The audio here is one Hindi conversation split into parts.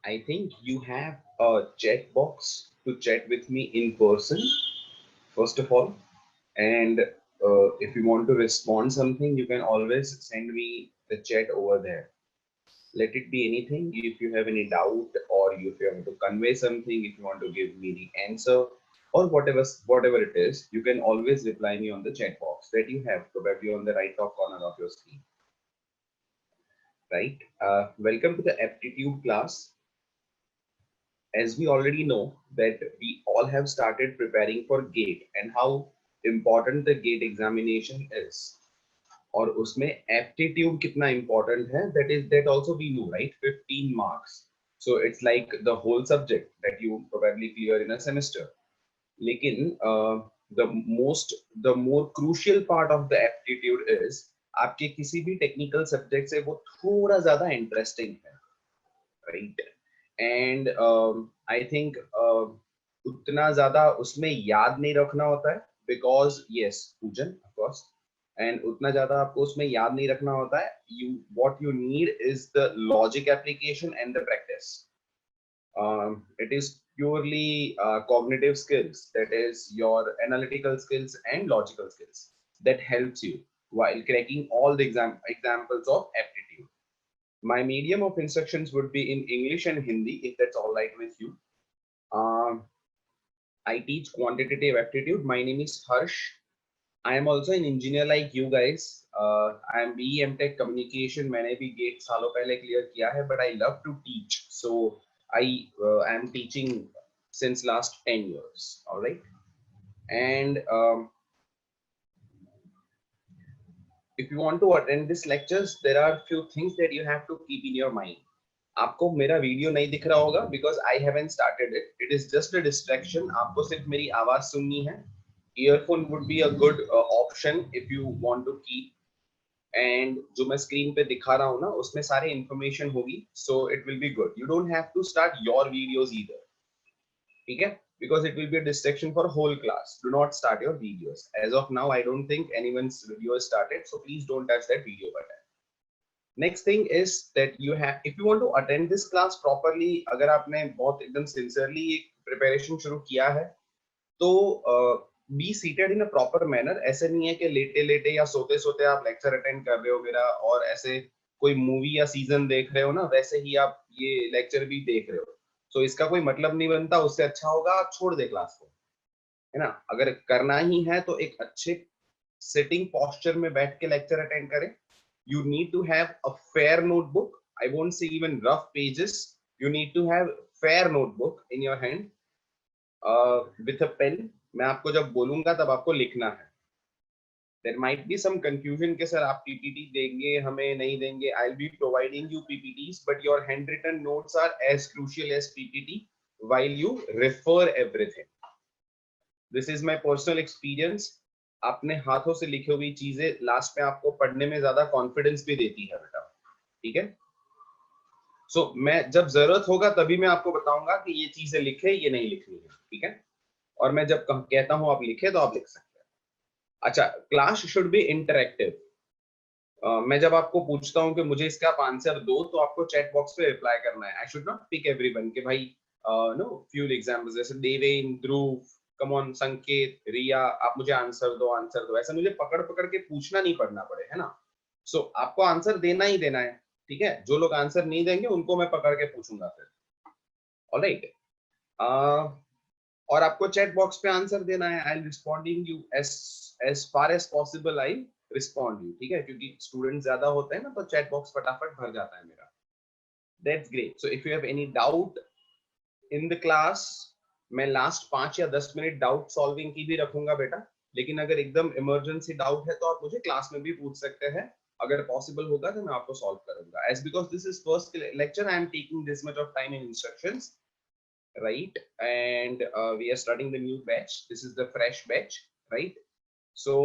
I think you have a chat box to chat with me in person, first of all. And if you want to respond something, you can always send me the chat over there. Let it be anything. If you have any doubt, or if you want to convey something, if you want to give me the answer, or whatever it is, you can always reply me on the chat box that you have probably on the right top corner of your screen. Right? Welcome to the aptitude class. As we already know that we all have started preparing for GATE and how important the GATE examination is. और उसमें aptitude कितना important है, that also we know, right? 15 marks. So it's like the whole subject that you probably clear in a semester. लेकिन the most the more crucial part of the aptitude is आपके किसी भी technical subject से वो थोड़ा ज़्यादा interesting है, right? And I think उतना ज़्यादा उसमें याद नहीं रखना होता है because yes, पूजन of course, and उतना ज़्यादा आपको उसमें याद नहीं रखना होता है. What you need is the logic application and the practice. It is purely cognitive skills, that is your analytical skills and logical skills, that helps you while cracking all the examples of aptitude. My medium of instructions would be in English and Hindi, if that's all right with you. Um, I teach quantitative aptitude. My name is Harsh. I am also an engineer like you guys. I am BE MTech communication. मैंने भी GATE सालों पहले clear किया है, but I love to teach. So I am teaching since last 10 years. All right. And if you want to attend these lectures, there are few things that you have to keep in your mind. आपको मेरा वीडियो नहीं दिख रहा होगा because I haven't started it. It is just a distraction. आपको सिर्फ मेरी आवाज सुननी है. Earphone would be a good option if you want to keep. And जो मैं स्क्रीन पे दिखा रहा हूँ ना, उसमें सारे इंफॉर्मेशन होगी. So it will be good. You don't have to start your videos either. ठीक है? Because it will be a distraction for whole class. Do not start your videos. As of now, I don't think anyone's video has started. So please don't touch that video button. Next thing is that you have, if you want to attend this class properly, अगर आपने बहुत एकदम sincerely एक preparation शुरू किया है, तो be seated in a proper manner. ऐसे नहीं है कि लेटे लेटे या सोते सोते आप lecture attend कर रहे हो मेरा, और ऐसे कोई movie या season देख रहे हो ना, वैसे ही आप ये lecture भी देख रहे हो. So इसका कोई मतलब नहीं बनता. उससे अच्छा होगा आप छोड़ दे क्लास को, है ना? अगर करना ही है तो एक अच्छे sitting posture में बैठ के lecture attend करें. You need to have a fair notebook. I won't say even rough pages. You need to have fair notebook in your hand with a pen. मैं आपको जब बोलूंगा तब आपको लिखना है. There might be some confusion कि सर आप PPT देंगे हमें नहीं देंगे. I'll be providing you PPTs, but your handwritten notes are as crucial as PPT while you refer everything. This is my personal experience. अपने हाथों से लिखी हुई चीजें लास्ट में आपको पढ़ने में ज्यादा कॉन्फिडेंस भी देती है बेटा. ठीक है? सो मैं जब जरूरत होगा तभी मैं आपको बताऊंगा कि ये चीजें लिखे, ये नहीं लिखनी है. ठीक है? और मैं जब कहता हूं आप लिखे तो आप लिख सकते हैं. अच्छा, क्लास शुड बी इंटरेक्टिव. मैं जब आपको पूछता हूं कि मुझे इसका आप आंसर दो, तो आपको चैट बॉक्स पे रिप्लाई करना है. I should not pick everyone कि भाई नो फ्यू एग्जांपल्स जैसे देवेन, ध्रुव, कम ऑन, संकेत, रिया, आप मुझे आंसर दो आंसर दो. ऐसा मुझे पकड़ पकड़ के पूछना नहीं पड़ना पड़े, है ना? सो आपको आंसर देना ही देना है. ठीक है? जो लोग आंसर नहीं देंगे उनको मैं पकड़ के पूछूंगा फिर. ऑलराइट. और आपको चैट बॉक्स पे आंसर देना है. I responding you as far as possible. I respond you. ठीक है? क्योंकि स्टूडेंट ज्यादा होते हैं ना, तो चैट बॉक्स फटाफट भर जाता है मेरा. That's great. So if you have any doubt in the class, मैं लास्ट 5 या 10 मिनट डाउट सॉल्विंग की भी रखूंगा बेटा. लेकिन अगर एकदम इमरजेंसी डाउट है तो आप मुझे क्लास में भी पूछ सकते हैं. अगर पॉसिबल होगा तो मैं आपको सॉल्व करूंगा. As because this is first lecture, I am taking this much of time in instructions, right? And we are starting the new batch. This is the fresh batch, right? So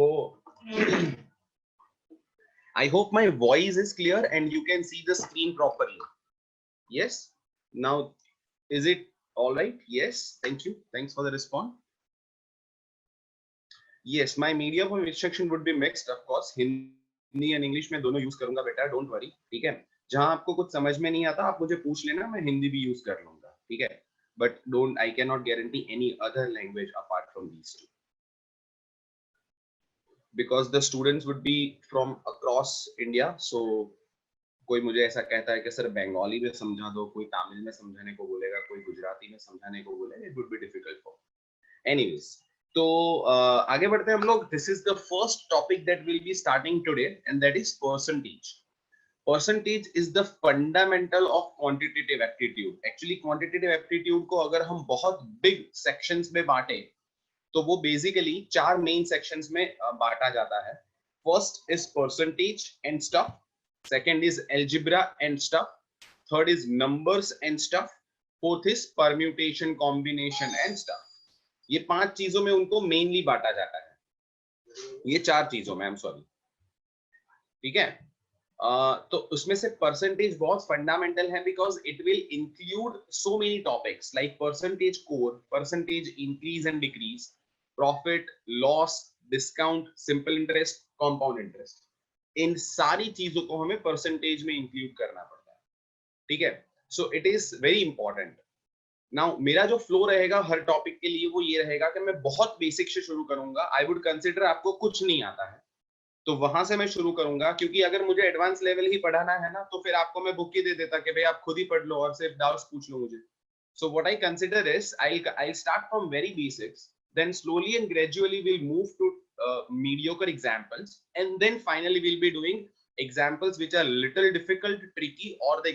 I hope my voice is clear and you can see the screen properly. Yes? Now, is it all right? Yes, thank you. Thanks for the response. Yes, my medium of instruction would be mixed, of course. Hindi and English में दोनों use करूंगा बेटा, don't worry. ठीक है? जहां आपको कुछ समझ में नहीं आता आप मुझे पूछ लेना, मैं हिंदी भी यूज कर लूंगा, ठीक है, but don't, I can not guarantee any other language apart from these two, because the students would be from across India. So कोई मुझे ऐसा कहता है कि सर बंगाली में समझा दो, कोई तमिल में समझाने को बोलेगा, कोई गुजराती में समझाने को बोलेगा, it would be difficult for anyways. तो आगे बढ़ते हैं हम लोग. This is the first topic that will be starting today and that is percentage. Percentage is the fundamental of quantitative aptitude. Actually quantitative aptitude को अगर हम बहुत बिग सेक्शंस में बांटे तो वो बेसिकली 4 मेन सेक्शंस में बांटा जाता है. First is percentage and stuff, second is algebra and stuff, third is numbers and stuff, fourth is permutation combination and stuff. ये 5 चीजों में उनको मेनली बांटा जाता है, ये 4 चीजों में, आई एम सॉरी, ठीक है. तो उसमें से परसेंटेज बहुत फंडामेंटल है because it will include so many topics like percentage core, percentage increase and decrease, profit, loss, discount, simple interest, compound interest. इन सारी चीजों को हमें परसेंटेज में इंक्लूड करना पड़ता है, ठीक है. So it is very important. Now मेरा जो फ्लो रहेगा हर टॉपिक के लिए वो ये रहेगा कि मैं बहुत बेसिक से शुरू करूंगा. आई वुड कंसिडर आपको कुछ नहीं आता है तो वहां से मैं शुरू करूंगा, क्योंकि अगर मुझे एडवांस लेवल ही पढ़ाना है ना तो फिर आपको मैं बुक ही दे देता कि भाई आप खुद ही पढ़ लो और सिर्फ डाउट्स पूछ लो मुझे. So what I consider is I start from very basics, then slowly and gradually we'll move to mediocre examples, and then finally we'll be doing examples which are little difficult, tricky, or the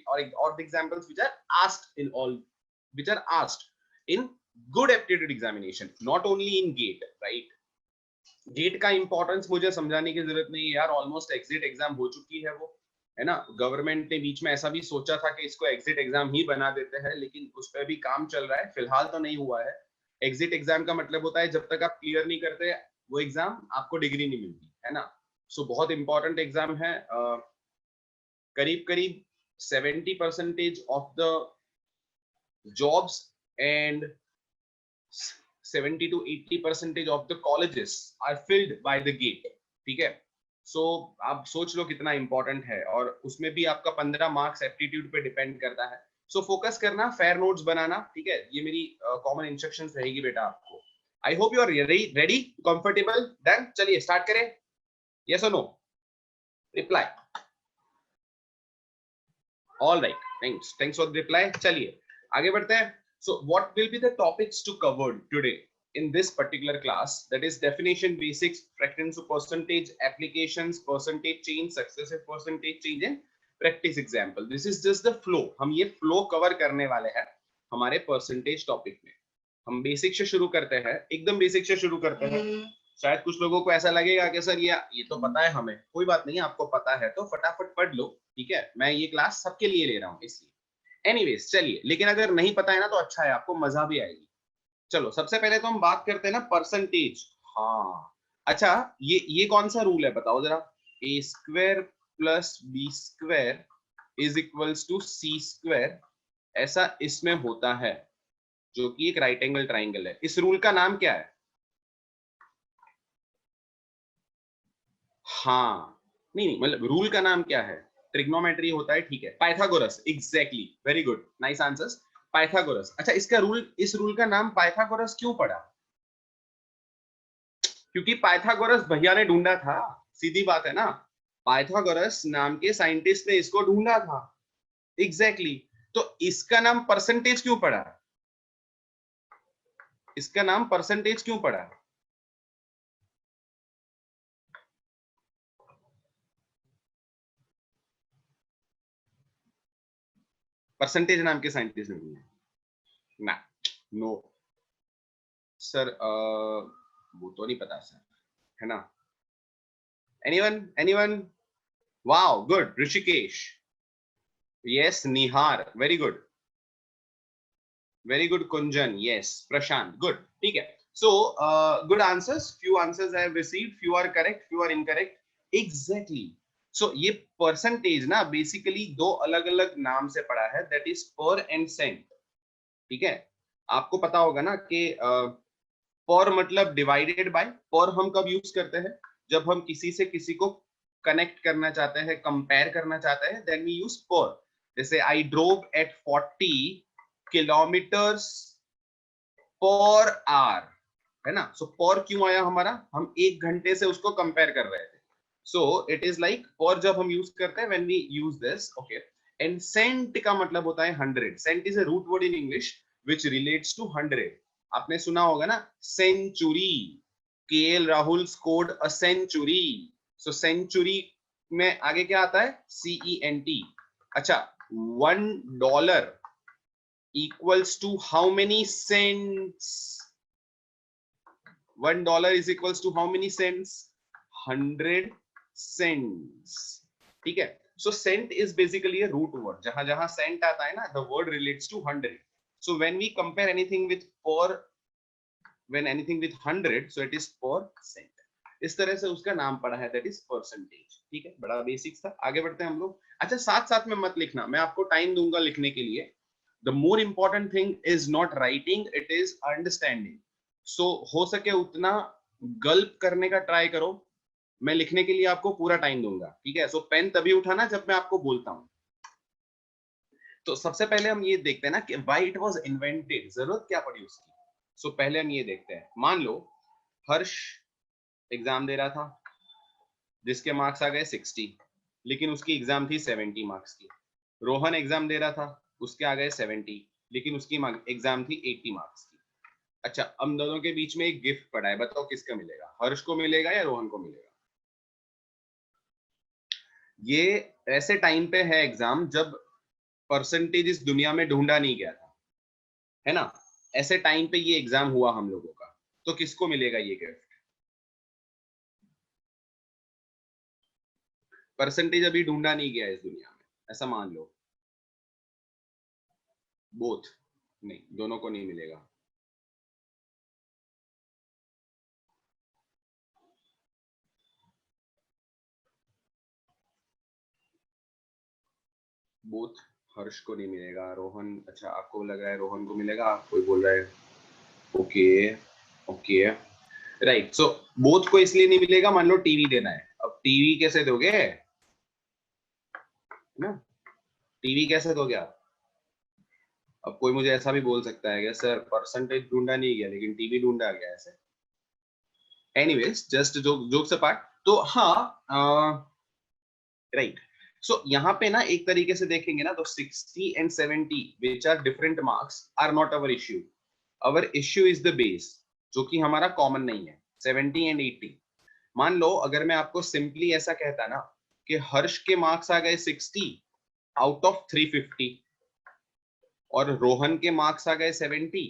or the examples which are asked in all, which are asked in good aptitude examination, not only in GATE, right? GATE का इंपॉर्टेंस मुझे समझाने की जरूरत नहीं है यार, ऑलमोस्ट एग्जिट एग्जाम हो चुकी है वो, है ना. गवर्नमेंट ने बीच में ऐसा भी सोचा था कि इसको एग्जिट एग्जाम ही बना देते हैं, लेकिन उस पर भी काम चल रहा है, फिलहाल तो नहीं हुआ है. एग्जिट एग्जाम का मतलब होता है जब तक आप क्लियर नहीं करते वो एग्जाम आपको डिग्री नहीं मिलती, है ना. सो बहुत इंपॉर्टेंट एग्जाम है. करीब करीब 70% of the jobs and 70 to 80% of the colleges are filled by the GATE, ठीक है. सो आप सोच लो कितना इंपॉर्टेंट है, और उसमें भी आपका 15 मार्क्स एप्टीट्यूड पे डिपेंड करता है. सो फोकस करना, फेयर नोट्स बनाना, ठीक है. ये मेरी कॉमन इंस्ट्रक्शंस रहेगी बेटा आपको. I hope you are ready, comfortable. Then चलिए स्टार्ट करें. यस और no, reply. All right, thanks for the reply. चलिए आगे बढ़ते हैं. So what will be the topics to cover today in this particular class? That is definition, basics, fraction to percentage, applications, percentage change, successive percentage change and practice example. This is just the flow. हम ये flow cover करने वाले हैं हमारे percentage topic में. हम basic से शुरू करते हैं, एकदम basic से शुरू करते हैं. शायद कुछ लोगों को ऐसा लगेगा कि सर ये तो पता है हमें. कोई बात नहीं, आपको पता है तो फटाफट पढ़ लो, ठीक है. मैं ये क्लास सबके लिए ले रहा हूँ इसलिए. एनीवेज चलिए, लेकिन अगर नहीं पता है ना तो अच्छा है, आपको मजा भी आएगी. चलो सबसे पहले तो हम बात करते हैं ना परसेंटेज. हाँ अच्छा, ये कौन सा रूल है बताओ जरा. A square plus B square is equals to C square, ऐसा इसमें होता है, जो कि एक राइट एंगल ट्राइंगल है. इस रूल का नाम क्या है? हाँ नहीं, मतलब रूल का नाम क्या है? ट्रिग्नोमेट्री होता है, ठीक है. Pythagoras, exactly, very good, nice answers. Pythagoras. अच्छा, इसका रूल, इस रूल का नाम पाइथागोरस क्यों पड़ा? क्योंकि पाइथागोरस भैया ने ढूंढा था, सीधी बात है ना. पाइथागोरस नाम के साइंटिस्ट ने इसको ढूंढा था, एग्जैक्टली. तो इसका नाम परसेंटेज क्यों पड़ा? इसका नाम परसेंटेज क्यों पड़ा? परसेंटेज नाम के साइंटिस्ट ने ढूंढा ना? नो सर, वो तो नहीं पता सर, है ना. Anyone? Wow, good. Rishikesh, yes. Nihar, very good. Very good. Kunjan, yes. Prashant, good. ठीक है. So good answers. Few answers I have received, few are correct, few are incorrect. Exactly. So ये परसेंटेज ना बेसिकली दो अलग अलग नाम से पड़ा है, दैट इज पर एंड सेंट, ठीक है. आपको पता होगा ना कि पर मतलब डिवाइडेड बाय. पर हम कब यूज करते हैं? जब हम किसी से किसी को कनेक्ट करना चाहते हैं, कंपेयर करना चाहते हैं, देन वी यूज पर। जैसे I drove at 40 kilometres per hour, है ना। सो पर क्यों आया हमारा, हम 1 घंटे से उसको कंपेयर कर रहे थे। सो इट इज लाइक पर जब हम यूज करते हैं when we use this, okay. And cent का मतलब होता है 100। Cent is a root word in English which relates to 100। आपने सुना होगा ना century, KL Rahul scored a century. So century में आगे क्या आता है, CENT। अच्छा, $1 equals to how many cents? $1 is equals to how many cents? 100 cents। ठीक है। So cent is basically a root word। जहां जहां cent आता है ना, the word relates to 100। So when we compare anything with per, when anything with 100, so it is %। इस तरह से उसका नाम पड़ा है, that is percentage। ठीक है, बड़ा बेसिक्स था। आगे बढ़ते हैं हम लोग। अच्छा, साथ साथ में मत लिखना, मैं आपको टाइम दूंगा लिखने के लिए। The more important thing is not writing, it is understanding। So हो सके उतना गल्प करने का ट्राई करो। मैं लिखने के लिए आपको पूरा टाइम दूंगा, ठीक है। सो पेन तभी उठाना जब मैं आपको बोलता हूं। तो सबसे पहले हम ये देखते हैं ना कि why it was invented, जरूरत क्या पड़ी उसकी। सो पहले हम ये देखते हैं, मान लो हर्ष एग्जाम दे रहा था जिसके मार्क्स आ गए 60, लेकिन उसकी एग्जाम थी 70 मार्क्स की। रोहन एग्जाम दे रहा था, उसके आ गए 70, लेकिन उसकी एग्जाम थी 80 मार्क्स की। अच्छा, हम दोनों के बीच में एक गिफ्ट पड़ा है, बताओ किसका मिलेगा, हर्ष को मिलेगा या रोहन को मिलेगा। ये ऐसे टाइम पे है एग्जाम जब परसेंटेज इस दुनिया में ढूंढा नहीं गया था, है ना। ऐसे टाइम पे ये एग्जाम हुआ हम लोगों का, तो किसको मिलेगा ये गिफ्ट। परसेंटेज अभी ढूंढा नहीं गया इस दुनिया में, ऐसा मान लो। बोथ नहीं, दोनों को नहीं मिलेगा। बोथ हर्ष को नहीं मिलेगा, रोहन, अच्छा आपको लग रहा है रोहन को मिलेगा, कोई बोल रहा है okay okay right. So both को इसलिए नहीं मिलेगा, मान लो टीवी देना है, अब टीवी कैसे दोगे ना, टीवी कैसे दोगे आप। अब कोई मुझे ऐसा भी बोल सकता है कि सर परसेंटेज ढूंढा नहीं गया लेकिन टीवी ढूंढा गया, ऐसे। एनीवेज, जस्ट जोक्स अपार्ट, तो हाँ राइट। सो यहाँ पे ना एक तरीके से देखेंगे ना तो 60 and 70 which are different marks are not our issue। our issue is the base, जो कि हमारा कॉमन नहीं है, 70 and 80। मान लो अगर मैं आपको सिंपली ऐसा कहता ना कि हर्ष के मार्क्स आ गए 60 आउट ऑफ 350 और रोहन के मार्क्स आ गए 70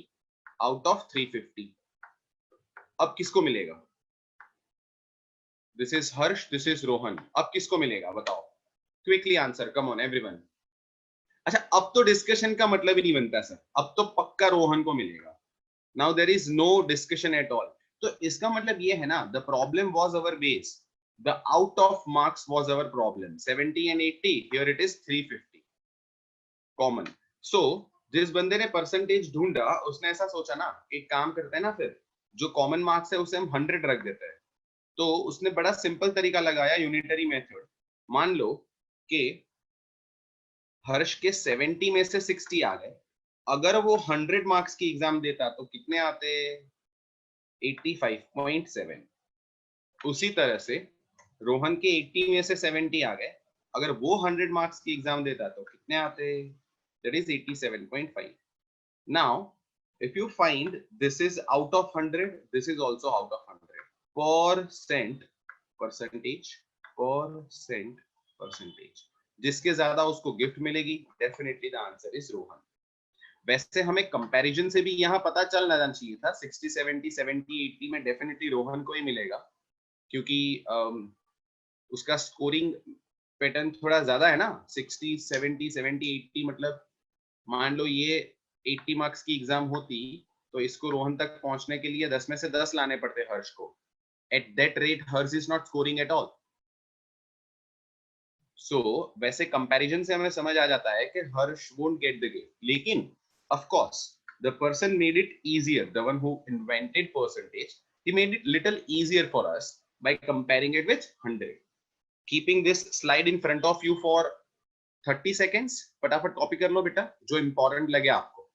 आउट ऑफ 350, अब किसको मिलेगा। This is Harsh, this is Rohan, अब किसको मिलेगा बताओ, quickly answer, come on everyone. अच्छा, अब तो डिस्कशन का मतलब ही नहीं बनता सर, अब तो पक्का रोहन को मिलेगा। Now there is no discussion at all. तो इसका मतलब ये है ना, the problem was our base, the out of marks was our problem. 70 and 80, here it is 350 common. So जिस बंदे ने परसेंटेज ढूंढा उसने ऐसा सोचा ना, एक काम करते हैं ना, फिर जो कॉमन मार्क्स है उसे हम 100 रख देते हैं। तो उसने बड़ा सिंपल तरीका लगाया, यूनिटरी मेथड। मान लो कि हर्ष के 70 में से 60 आ गए, अगर वो 100 मार्क्स की एग्जाम देता तो कितने आते, 85.7। उसी तरह से रोहन के 80 में से 70 आ गए, अगर वो 100 मार्क्स की एग्जाम देता तो कितने आते, that is 87.5। Now if you find this is out of 100, this is also out of 100, percentage जिसके ज्यादा उसको गिफ्ट मिलेगी, definitely the answer is Rohan. वैसे हमें कंपैरिजन से भी यहाँ पता चल जाना चाहिए था, 60 70 70 80 में डेफिनेटली रोहन को ही मिलेगा, क्योंकि उसका स्कोरिंग पैटर्न थोड़ा ज्यादा है ना। 60 70 70 80 मतलब मान लो ये 80 मार्क्स की एग्जाम होती तो इसको रोहन तक पहुंचने के लिए 10 में से 10 लाने पड़ते हर्ष को। At that rate Harsh is not scoring at all. So वैसे कंपैरिजन से हमें समझ आ जाता है कि Harsh won't get the gift, लेकिन of course the person made it easier, the one who invented percentage, he made it little easier for us by comparing it with 100। Keeping this slide in front of you for 30 seconds. फटाफट कॉपी कर लो बेटा जो इंपॉर्टेंट लगे आपको.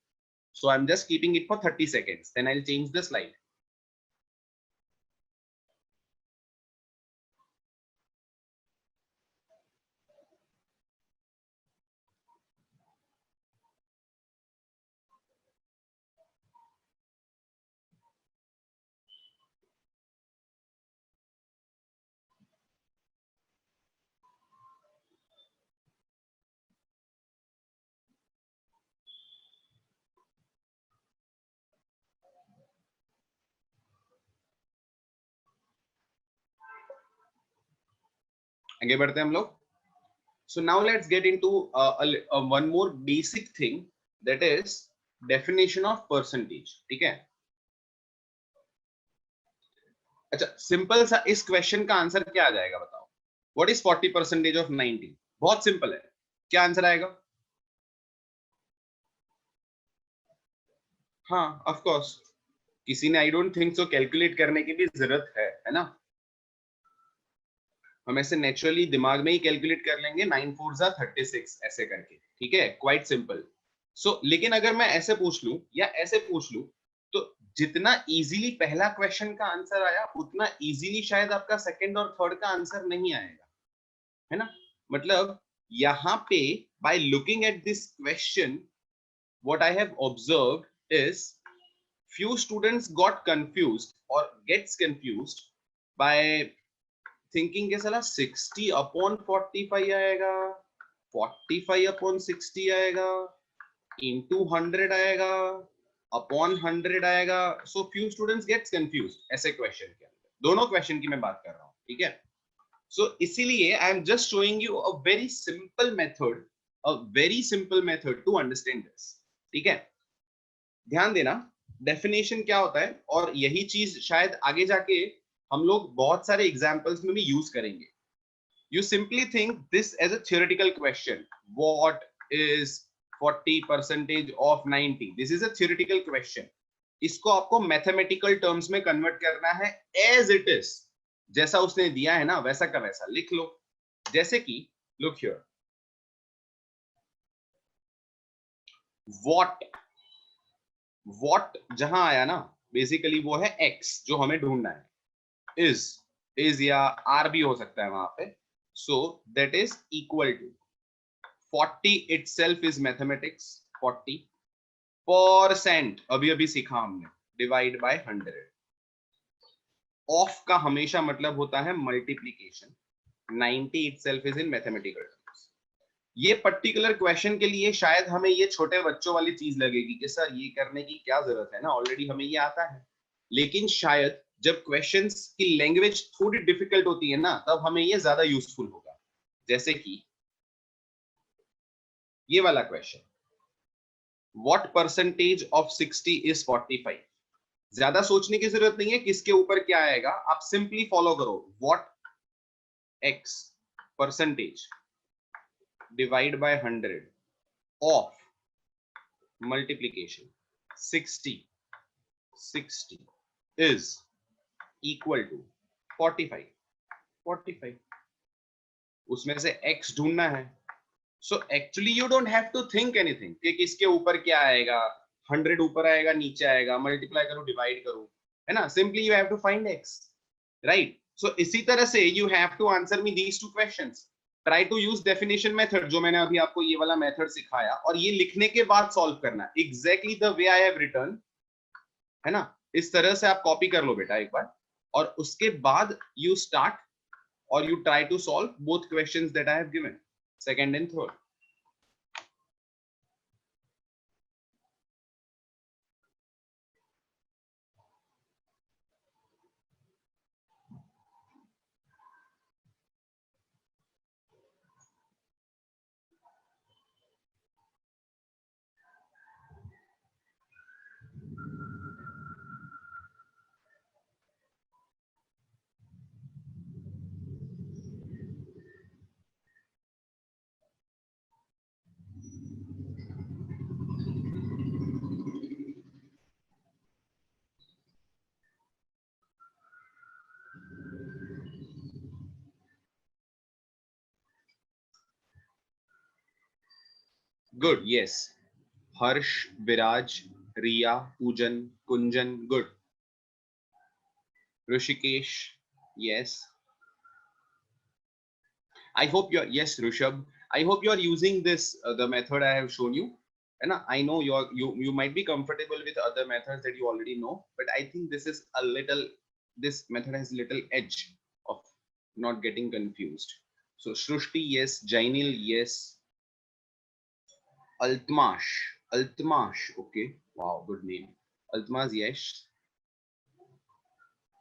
So I'm just keeping it for 30 seconds. Then I'll change the slide. आगे बढ़ते हैं हम लोग. So now let's get into one more basic thing, that is definition of percentage. ठीक है. अच्छा, सिंपल सा इस क्वेश्चन का आंसर क्या आ जाएगा बताओ. What is 40% of 90? बहुत सिंपल है. क्या आंसर आएगा? हाँ, ऑफ कोर्स. किसी ने आई डोंट थिंक सो कैलकुलेट करने की भी जरूरत है ना. हम ऐसे नेचुरली दिमाग में ही कैलकुलेट कर लेंगे 9 4 जा 36 ऐसे करके. ठीक है, क्वाइट सिंपल. सो लेकिन अगर मैं ऐसे पूछ लूं या ऐसे पूछ लूं, तो जितना इजीली पहला क्वेश्चन का आंसर आया उतना इजीली शायद आपका सेकंड और थर्ड का आंसर नहीं आएगा, है ना. मतलब यहाँ पे by looking at this question what I have observed is few students got confused or gets confused by thinking के साला 60 upon 45 आएगा, 45 upon 60 आएगा, into 100 आएगा, upon 100 आएगा. So few students gets confused ऐसे क्वेश्चन के अंदर. दोनों क्वेश्चन की मैं बात कर रहा हूँ. ठीक है. So इसीलिए I am just showing you a very simple method, a very simple method to understand this. ठीक है. ध्यान देना डेफिनेशन क्या होता है, और यही चीज शायद आगे जाके हम लोग बहुत सारे एग्जांपल्स में भी यूज करेंगे. You simply think this as a theoretical question. What is 40% of 90? This is a theoretical question. इसको आपको मैथमेटिकल टर्म्स में कन्वर्ट करना है एज इट इज. जैसा उसने दिया है ना वैसा का वैसा लिख लो. जैसे कि लुक हियर, व्हाट जहां आया ना बेसिकली वो है x जो हमें ढूंढना है. इज या आर भी हो सकता है वहां पे. So that is equal to 40 itself is mathematics. 40% अभी अभी सीखा हमने, डिवाइड बाय 100. ऑफ का हमेशा मतलब होता है multiplication. 90 itself is in mathematical terms. ये पर्टिकुलर क्वेश्चन के लिए शायद हमें ये छोटे बच्चों वाली चीज लगेगी कि सर ये करने की क्या जरूरत है ना, ऑलरेडी हमें ये आता है. लेकिन शायद जब क्वेश्चंस की लैंग्वेज थोड़ी डिफिकल्ट होती है ना तब हमें ये ज्यादा यूजफुल होगा. जैसे कि ये वाला question, what percentage of 60 is 45? ज्यादा सोचने की जरूरत नहीं है किसके ऊपर क्या आएगा, आप सिंपली फॉलो करो. What x percentage divide by 100 of multiplication 60 is equal to 45. उसमें से x ढूंढना है. So actually you don't have to think anything कि किसके ऊपर क्या आएगा. 100 ऊपर आएगा नीचे आएगा, मल्टीप्लाई करो डिवाइड करो, है ना. Simply you have to find x, right. So इसी तरह से you have to answer me these two questions. Try to use definition method जो मैंने अभी आपको ये वाला मेथड सिखाया, और ये लिखने के बाद सॉल्व करना exactly the way I have return, है ना. इस तरह से आप कॉपी कर लो बेटा एक बार, और उसके बाद you start or you try to solve both questions that I have given, second and third. Good. Yes. Harsh, Viraj, Riya, Poojan, Kunjan. Good. Rishikesh. Yes. I hope you're, yes, Rishabh. I hope you're using this, the method I have shown you. And I know you might be comfortable with other methods that you already know, but I think this is a little, this method has little edge of not getting confused. So Shrushti, yes. Jainil, yes. Altmash, Altmash, okay. Wow, good name. Altmaz, yes.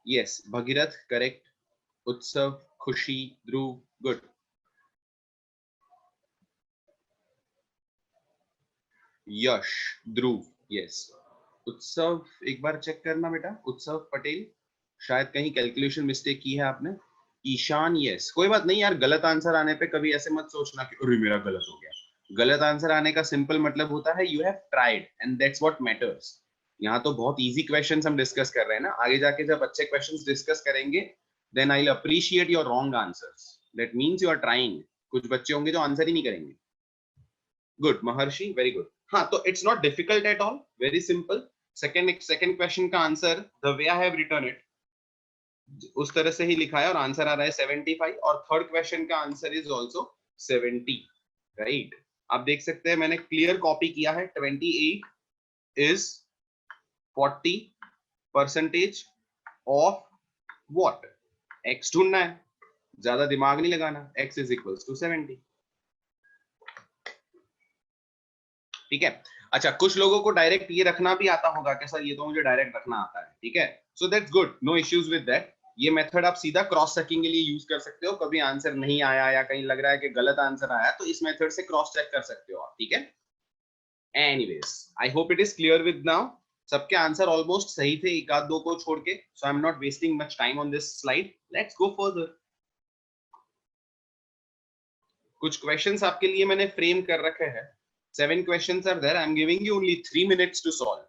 Yes. Bhagirath, correct. Utsav, Khushi, Dhruv, good. Yash, Dhruv, yes. उत्सव, एक बार चेक करना बेटा. उत्सव पटेल, शायद कहीं कैलकुलेशन मिस्टेक की है आपने. ईशान, यस. कोई बात नहीं यार, गलत आंसर आने पे कभी ऐसे मत सोचना कि अरे मेरा गलत हो गया. गलत आंसर आने का सिंपल मतलब होता है you have tried and that's what matters. यहाँ तो बहुत इजी क्वेश्चंस हम डिस्कस कर रहे हैं ना. आगे जाके जब अच्छे क्वेश्चंस डिस्कस करेंगे then I will appreciate your wrong answers. That means you are trying. कुछ बच्चे होंगे जो आंसर ही नहीं करेंगे. गुड महर्षि, वेरी गुड. हाँ, तो it's not difficult at all, very simple. Second question का answer the way I have written it उस तरह से ही लिखा है और आंसर आ रहा है 75. और थर्ड क्वेश्चन का आंसर इज आल्सो 70, राइट. आप देख सकते हैं मैंने क्लियर कॉपी किया है. 28 इज 40% ऑफ व्हाट. x ढूंढना है, ज्यादा दिमाग नहीं लगाना. x is equals to 70. ठीक है. अच्छा, कुछ लोगों को डायरेक्ट ये रखना भी आता होगा कि सर ये तो मुझे डायरेक्ट रखना आता है. ठीक है, so that's good, no issues with that. ये मेथड आप सीधा क्रॉस चेकिंग के लिए यूज कर सकते हो. कभी आंसर नहीं आया या कहीं लग रहा है कि गलत आंसर आया तो इस मेथड से क्रॉस चेक कर सकते हो आप. ठीक है. Anyways, I hope it is clear with now. सबके आंसर ऑलमोस्ट सही थे, एक आध दो को छोड़ के. So I am not wasting much time on this slide. Let's go further. कुछ क्वेश्चंस आपके लिए मैंने फ्रेम कर रखे हैं. 7 questions are there. I'm giving you only 3 minutes to solve.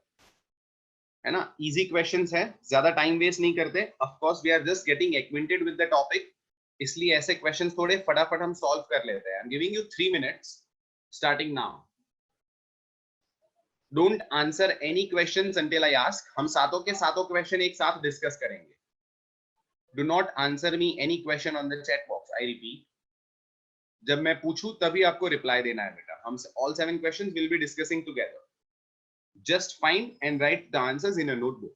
है ना, इजी क्वेश्चंस है, ज्यादा टाइम वेस्ट नहीं करते. Of course we are just getting acquainted with the topic, इसलिए ऐसे क्वेश्चंस थोड़े फटाफट हम सॉल्व कर लेते हैं. I am giving you 3 minutes starting now. Don't answer any questions until I ask. हम सातों के सातों क्वेश्चन एक साथ डिस्कस करेंगे. Do not answer me any question on the chat box. I repeat, जब मैं पूछूं तभी आपको रिप्लाई देना है बेटा. हम all 7 questions will be discussing together. Just find and write the answers in a notebook.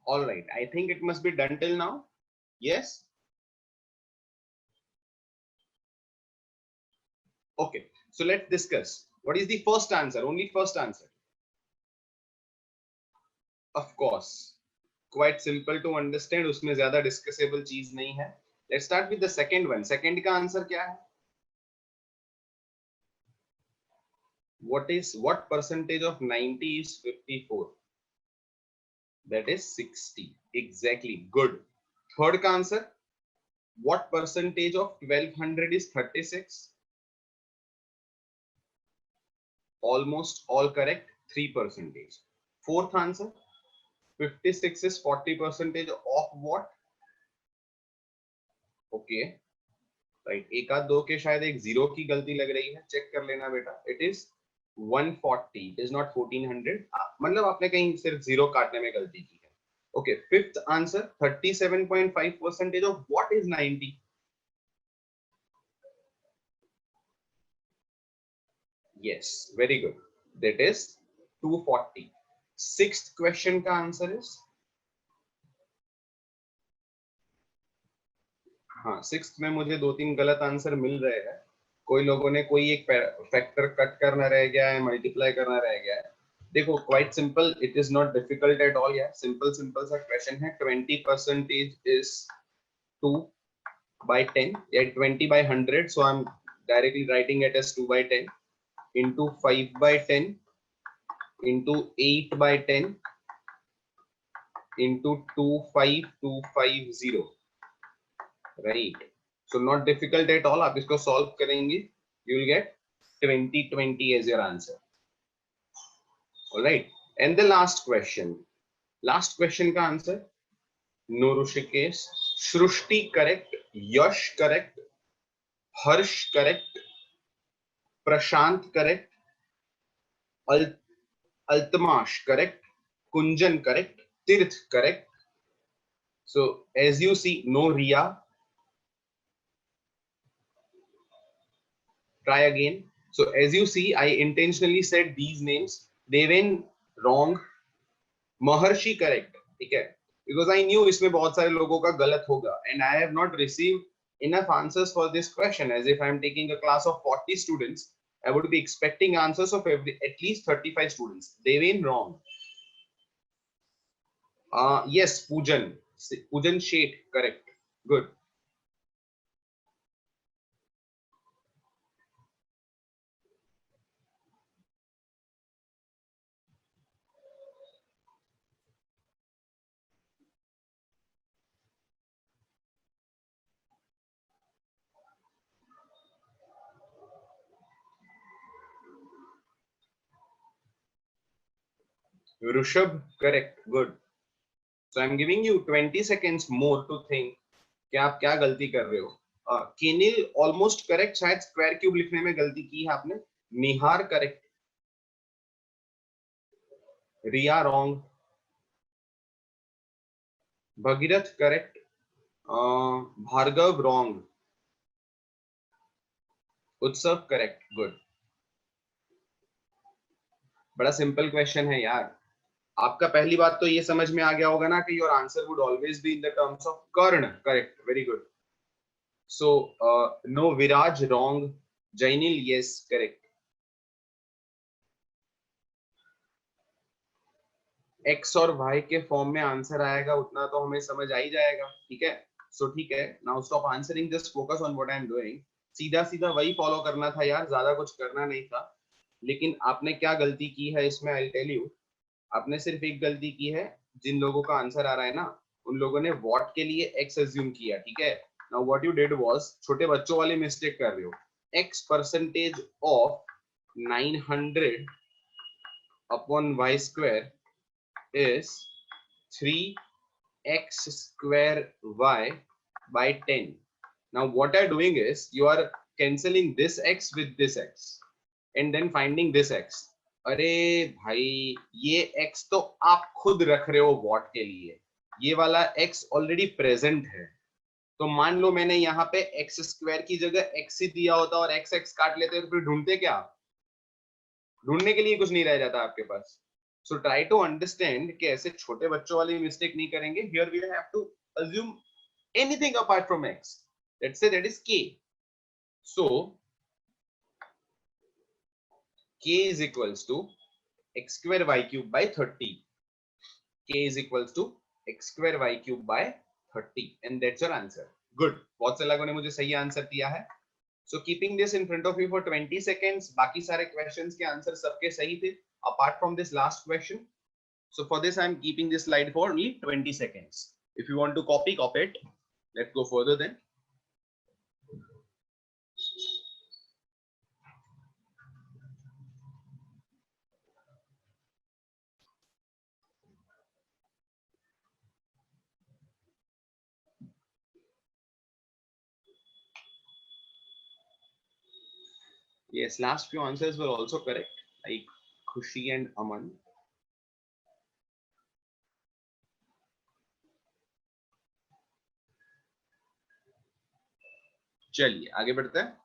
All right, I think it must be done till now. Yes. Okay, so let's discuss what is the first answer. Only first answer. Of course, quite simple to understand, उसमें ज्यादा डिस्कसेबल चीज नहीं है. Let's start with the second one. Second का आंसर क्या है? What percentage of 90 is 54? That is 60. Exactly. Good. Third का answer, what percentage of 1200 is 36? Almost all correct. 3%. Fourth answer, 56 is 40% of what? Okay. Right, एक आध दो के शायद एक जीरो की गलती लग रही है, चेक कर लेना बेटा. It is 140, it is not 1400. मतलब आपने कहीं सिर्फ जीरो काटने में गलती की है. Okay, fifth answer, 37.5% of what is 90? Yes, very good, that is 240. Sixth question का आंसर इज, हाँ, सिक्स्थ में मुझे दो तीन गलत आंसर मिल रहे हैं. कोई लोगों ने कोई एक फैक्टर कट करना रह गया है, मल्टीप्लाई करना रह गया है. देखो, quite simple, it is not difficult at all यार. सिंपल सिंपल सा क्वेश्चन है. 20% इज 2 by 10, या 20 by 100, so I'm directly writing it as 2 by 10 into 5 by 10 into 8 by 10 into 25250. Right, so not difficult at all. आप इसको solve करेंगे, you will get 2020 as your answer. All right, and the last question का answer, no Rushikesh. Shrushti correct, Yash correct, Harsh correct, Prashant correct, Altamash correct, Kunjan correct, Tirth correct. So as you see, no Riya. Try again. So as you see, I intentionally said these names. Deven wrong, Maharshi correct. ठीक है, because I knew इसमें बहुत सारे लोगों का गलत होगा, and I have not received enough answers for this question. As if I am taking a class of 40 students, I would be expecting answers of at least 35 students. Deven wrong. Yes, Pujan Sheth correct. Good. Rushabh correct. Good. So I'm giving you 20 seconds more to think कि आप क्या गलती कर रहे हो. केनिल ऑलमोस्ट करेक्ट, शायद स्क्वायर क्यूब लिखने में गलती की है आपने. Nihar correct. Riya wrong. Bhagirath correct. Bhargav wrong. Utsav correct. Good. बड़ा सिंपल क्वेश्चन है यार. आपका पहली बात तो ये समझ में आ गया होगा ना कि your answer would always be in the terms of कर्ण. Correct, very good. So no Viraj wrong. Jainil yes correct. X और वाई के फॉर्म में आंसर आएगा उतना तो हमें समझ आ ही जाएगा. ठीक है, सो ठीक है. Now stop answering, just focus on what I am doing. सीधा सीधा वही फॉलो करना था यार, ज्यादा कुछ करना नहीं था. लेकिन आपने क्या गलती की है इसमें, आई टेल यू. आपने सिर्फ एक गलती की है. जिन लोगों का आंसर आ रहा है ना, उन लोगों ने व्हाट के लिए एक्स अज्यूम किया. ठीक है, now what you did was, छोटे बच्चों वाली मिस्टेक कर रहे हो. X percentage of 900 upon y square is 3x square y by 10. Now what you are doing is you are cancelling this x with this x and then finding this x. अरे भाई, ये x तो आप खुद रख रहे हो वॉट के लिए. ये वाला x ऑलरेडी प्रेजेंट है. तो मान लो मैंने यहाँ पे x स्क्वायर की जगह x ही दिया होता और x x काट लेते तो फिर ढूंढते क्या? ढूंढने के लिए कुछ नहीं रह जाता आपके पास. So try to understand कि ऐसे छोटे बच्चों वाली mistake नहीं करेंगे. Here we have to assume anything apart from x. Let's say that is k. So k is equals to x square y cube by 30. K is equals to x square y cube by 30, and that's your answer. Good. बहुत से लोगों ने मुझे सही आंसर दिया है. So keeping this in front of you for 20 seconds. बाकी सारे questions के आंसर सबके सही थे apart from this last question. So for this I'm keeping this slide for only 20 seconds. If you want to copy it. Let's go further then. Yes, last few answers were also correct, like Khushi and Aman. चलिए आगे बढ़ते हैं.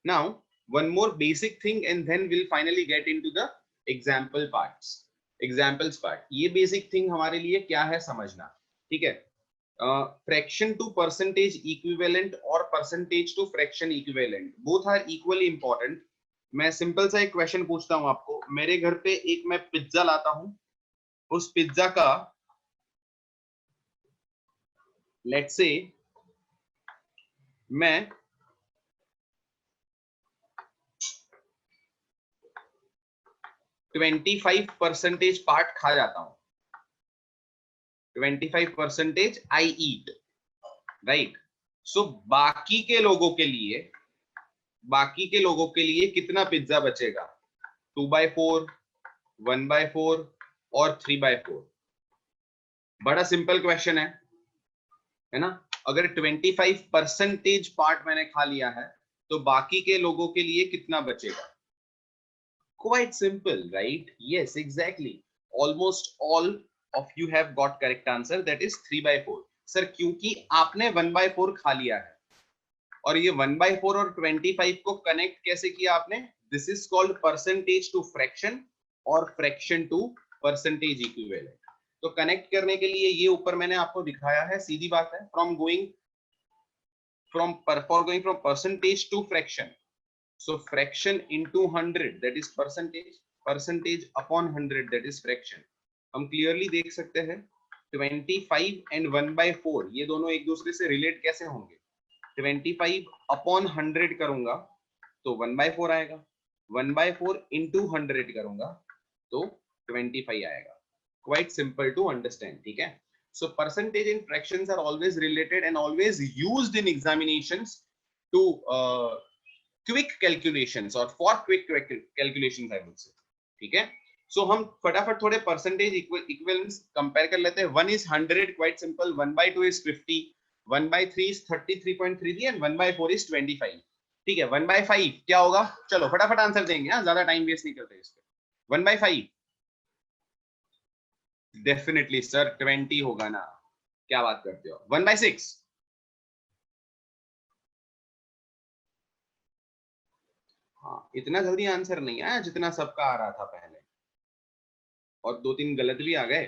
Now one more basic thing and then we'll finally get into the example parts. Examples part. ये basic thing हमारे लिए क्या है समझना. ठीक है. Fraction to percentage equivalent or percentage to fraction equivalent, both are equally important. मैं सिंपल सा एक क्वेश्चन पूछता हूं आपको. मेरे घर पे एक मैं पिज्जा लाता हूं. उस पिज्जा का लेट्स से मैं 25% पार्ट खा जाता हूं. 25% आई ईट, राइट. सो बाकी के लोगों के लिए कितना पिज्जा बचेगा? 2/4, 1/4 और 3/4. बड़ा सिंपल क्वेश्चन है ना. अगर 25% पार्ट मैंने खा लिया है तो बाकी के लोगों के लिए कितना बचेगा? Quite simple, right? Yes, exactly. Almost all of you have got correct answer. That is 3/4. Sir क्योंकि आपने 1/4 खा लिया है. और ये 1/4 और 25 को कनेक्ट कैसे किया आपने? This is called percentage to fraction और fraction to percentage equivalent. तो कनेक्ट करने के लिए ये ऊपर मैंने आपको दिखाया है. सीधी बात है. For going from percentage to fraction. So fraction into 100 that is percentage upon 100 that is fraction. हम clearly देख सकते हैं 25 and 1/4 ये दोनों एक दूसरे से रिलेट कैसे होंगे? 25 upon 100 करूंगा तो 1/4 आएगा. 1/4 into 100 करूंगा तो 25 आएगा. Quite simple to understand. ठीक है. So percentage and fractions are always related and always used in examinations to quick calculations or for quick calculations I would say. ठीक है. So हम फटाफट थोड़े percentage equivalents compare कर लेते हैं. 1 is 100, quite simple. 1/2 is 50, 1/3 is 33.33 and 1/4 is 25. ठीक है. 1/5 क्या होगा? चलो फटाफट आंसर देंगे. हाँ, ज्यादा टाइम वेस्ट नहीं करते इस पे. 1/5 डेफिनेटली सर 20 होगा ना. क्या बात करते हो? 1/6 हाँ, इतना जल्दी आंसर नहीं आया जितना सबका आ रहा था पहले, और 2-3 गलत भी आ गए.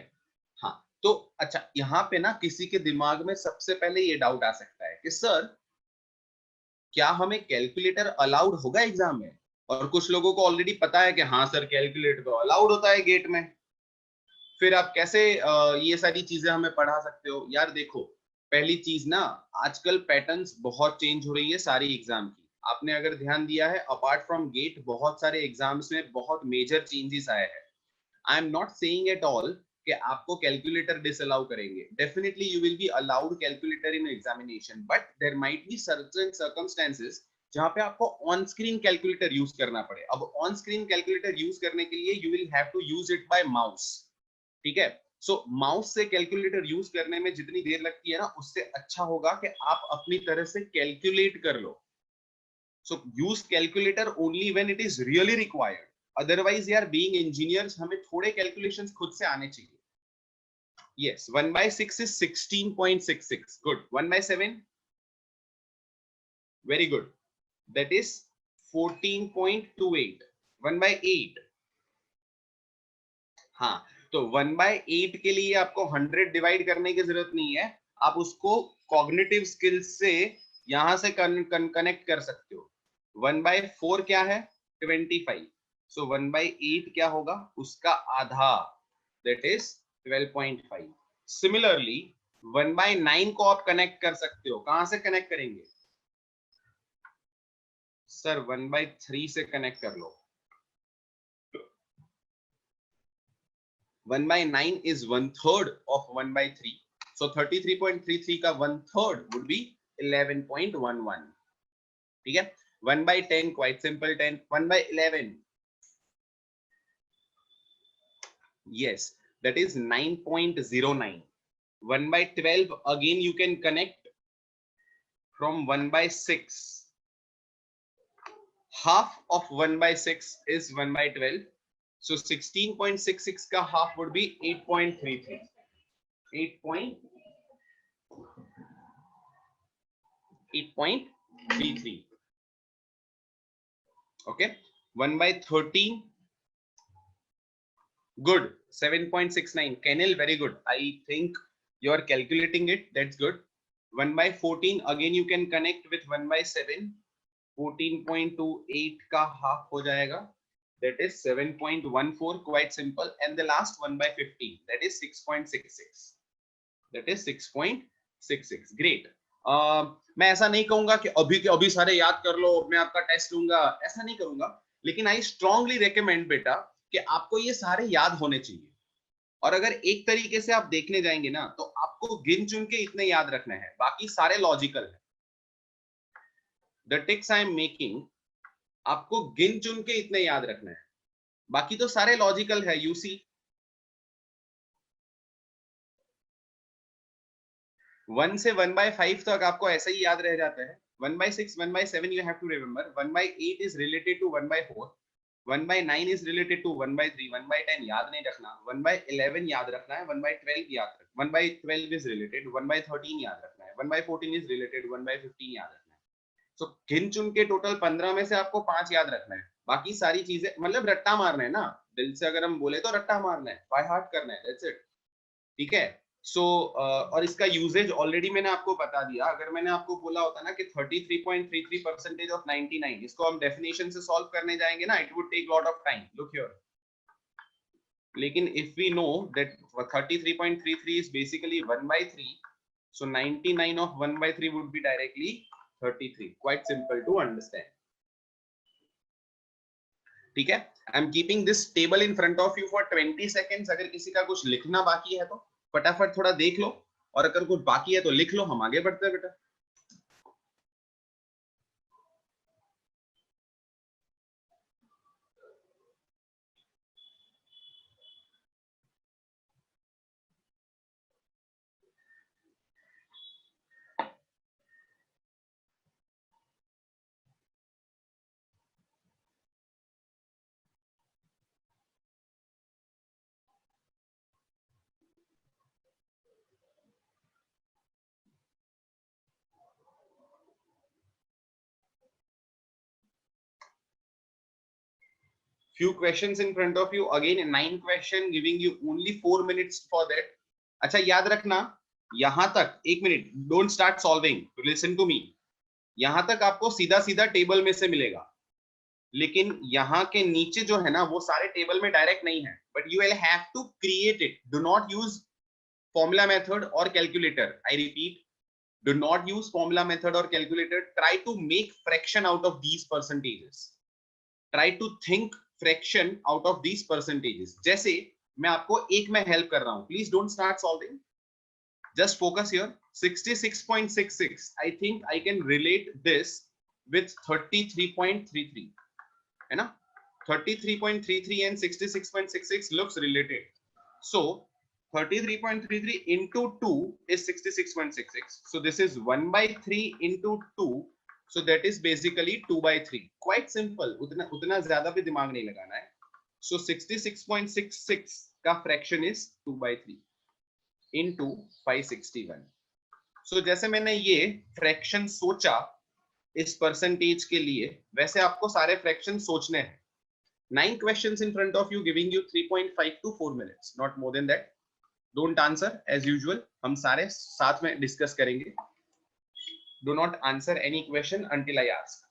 हाँ, तो अच्छा यहाँ पे ना किसी के दिमाग में सबसे पहले ये डाउट आ सकता है कि सर क्या हमें कैलकुलेटर अलाउड होगा एग्जाम में? और कुछ लोगों को ऑलरेडी पता है कि हाँ सर कैलकुलेटर तो अलाउड होता है गेट में. फिर आप कैसे ये सारी चीजें हमें पढ़ा सकते हो? यार देखो, पहली चीज ना, आजकल पैटर्न्स बहुत चेंज हो रही है सारी एग्जाम की. आपने अगर ध्यान दिया है, अपार्ट फ्रॉम गेट बहुत सारे एग्जाम्स में बहुत मेजर चेंजेस आए हैं. I am not saying at all कि आपको कैलकुलेटर डिसअलाउ करेंगे. Definitely you will be allowed calculator in examination, but there might be certain circumstances जहां पे आपको ऑन स्क्रीन कैलकुलेटर यूज करना पड़े. अब ऑन स्क्रीन कैलकुलेटर यूज करने के लिए you will have to use it by mouse. ठीक है. सो माउस से कैलकुलेटर यूज करने में जितनी देर लगती है ना, उससे अच्छा होगा कि आप अपनी तरह से कैलकुलेट कर लो. So use calculator only when it is really required. Otherwise यार, बीइंग इंजीनियर्स हमें थोड़े कैलकुलेशंस खुद से आने चाहिए. yes, 1/6 is 16.66. good. 1/7 very good, that is 14.28. 1/8 हाँ, तो 1/8 के लिए आपको 100 डिवाइड करने की जरूरत नहीं है, आप उसको कॉग्निटिव स्किल्स से यहां से कनेक्ट कर सकते हो। 1/4 क्या है? 25। सो 1/8 क्या होगा? उसका आधा, दैट इज 12.5। सिमिलरली 1/9 को आप कनेक्ट कर सकते हो। कहां से कनेक्ट करेंगे सर? 1/3 से कनेक्ट कर लो। 1/9 is 1/3 of 1/3. So 33.33 का 1/3 would be 11.11. ठीक है? 1/10 quite simple 10. 1/11, yes, that is 9.09. 1/12 again you can connect from 1/6. Half of 1/6 is 1/12. So 16.66 का half would be 8.33. 8.33. Okay, 1/13. Good. 7.69. Kenil, very good. I think you are calculating it. That's good. 1/14. Again, you can connect with 1/7. 14.28 का half हो जाएगा. That is 7.14. Quite simple. And the last 1/15. That is 6.66. That is 6.66. Great. मैं ऐसा नहीं कहूंगा कि अभी के अभी सारे याद कर लो, मैं आपका टेस्ट लूंगा, ऐसा नहीं करूंगा, लेकिन आई स्ट्रांगली रेकमेंड बेटा कि आपको ये सारे याद होने चाहिए। और अगर एक तरीके से आप देखने जाएंगे ना, तो आपको गिन चुन के इतने याद रखना है, बाकी सारे लॉजिकल है। The ticks I am making, आपको गिन चुन के इतने याद रखना है, बाकी तो सारे लॉजिकल है। यू सी 1 से 1/5 तक आपको ऐसे ही याद रह जाता है। 1/6, 1/7 you have to remember. 1/8 is related to 1/4. 1/9 is related to 1/3. 1/10 याद नहीं रखना, 1/11 याद रखना है, 1/12 याद रखना, 1/12 is related, 1/13 याद रखना है, 1/14 is related, 1/15 याद रखना है। So गिन चुन के टोटल 15 में से आपको 5 याद रखना है, बाकी सारी चीजें मतलब रट्टा मारना है ना, दिल से अगर हम बोले तो रट्टा मारना है, बाय हार्ट करना है, दैट्स इट। ठीक है? सो और इसका यूजेज ऑलरेडी मैंने आपको बता दिया। अगर मैंने आपको बोला होता ना कि 33.33% ऑफ 99, इसको हम डेफिनेशन से सॉल्व करने जाएंगे ना, it would take lot of time. Look here, लेकिन if we know that 33.33 is basically 1/3, so 99 of 1/3 would be directly 33. Quite simple to understand. ठीक है? I am keeping this table in front of you for 20 seconds. अगर किसी का कुछ लिखना बाकी है तो फटाफट थोड़ा देख लो, और अगर कुछ बाकी है तो लिख लो, हम आगे बढ़ते हैं बेटा। Few questions in front of you, again 9 question, giving you only 4 minutes for that. अच्छा याद रखना, यहां तक 1 minute, don't start solving, listen to me. यहां तक आपको सीधा सीधा टेबल में से मिलेगा, लेकिन यहाँ के नीचे जो है ना, वो सारे टेबल में डायरेक्ट नहीं है, but you will have to create it. Do not use formula method और calculator. I repeat, do not use formula method or calculator. Try to make fraction out of these percentages. Try to think fraction out of these percentages. जैसे मैं आपको एक में हेल्प कर रहा हूं, please don't start solving, just focus here. 66.66, I think I can relate this with 33.33, है ना? 33.33 and 66.66 looks related. So 33.33 into 2 is 66.66. So this is 1/3 into 2. So that is basically 2/3. Quite simple. उतना ज्यादा भी दिमाग नहीं लगाना है. So 66.66 का fraction is 2/3 into 561. So जैसे मैंने ये fraction सोचा इस percentage के लिए, वैसे आपको सारे fraction सोचने हैं. 9 questions in front of you, giving you 3.5 to 4 minutes, not more than that. Don't answer as usual. हम सारे साथ में discuss करेंगे. Do not answer any question until I ask.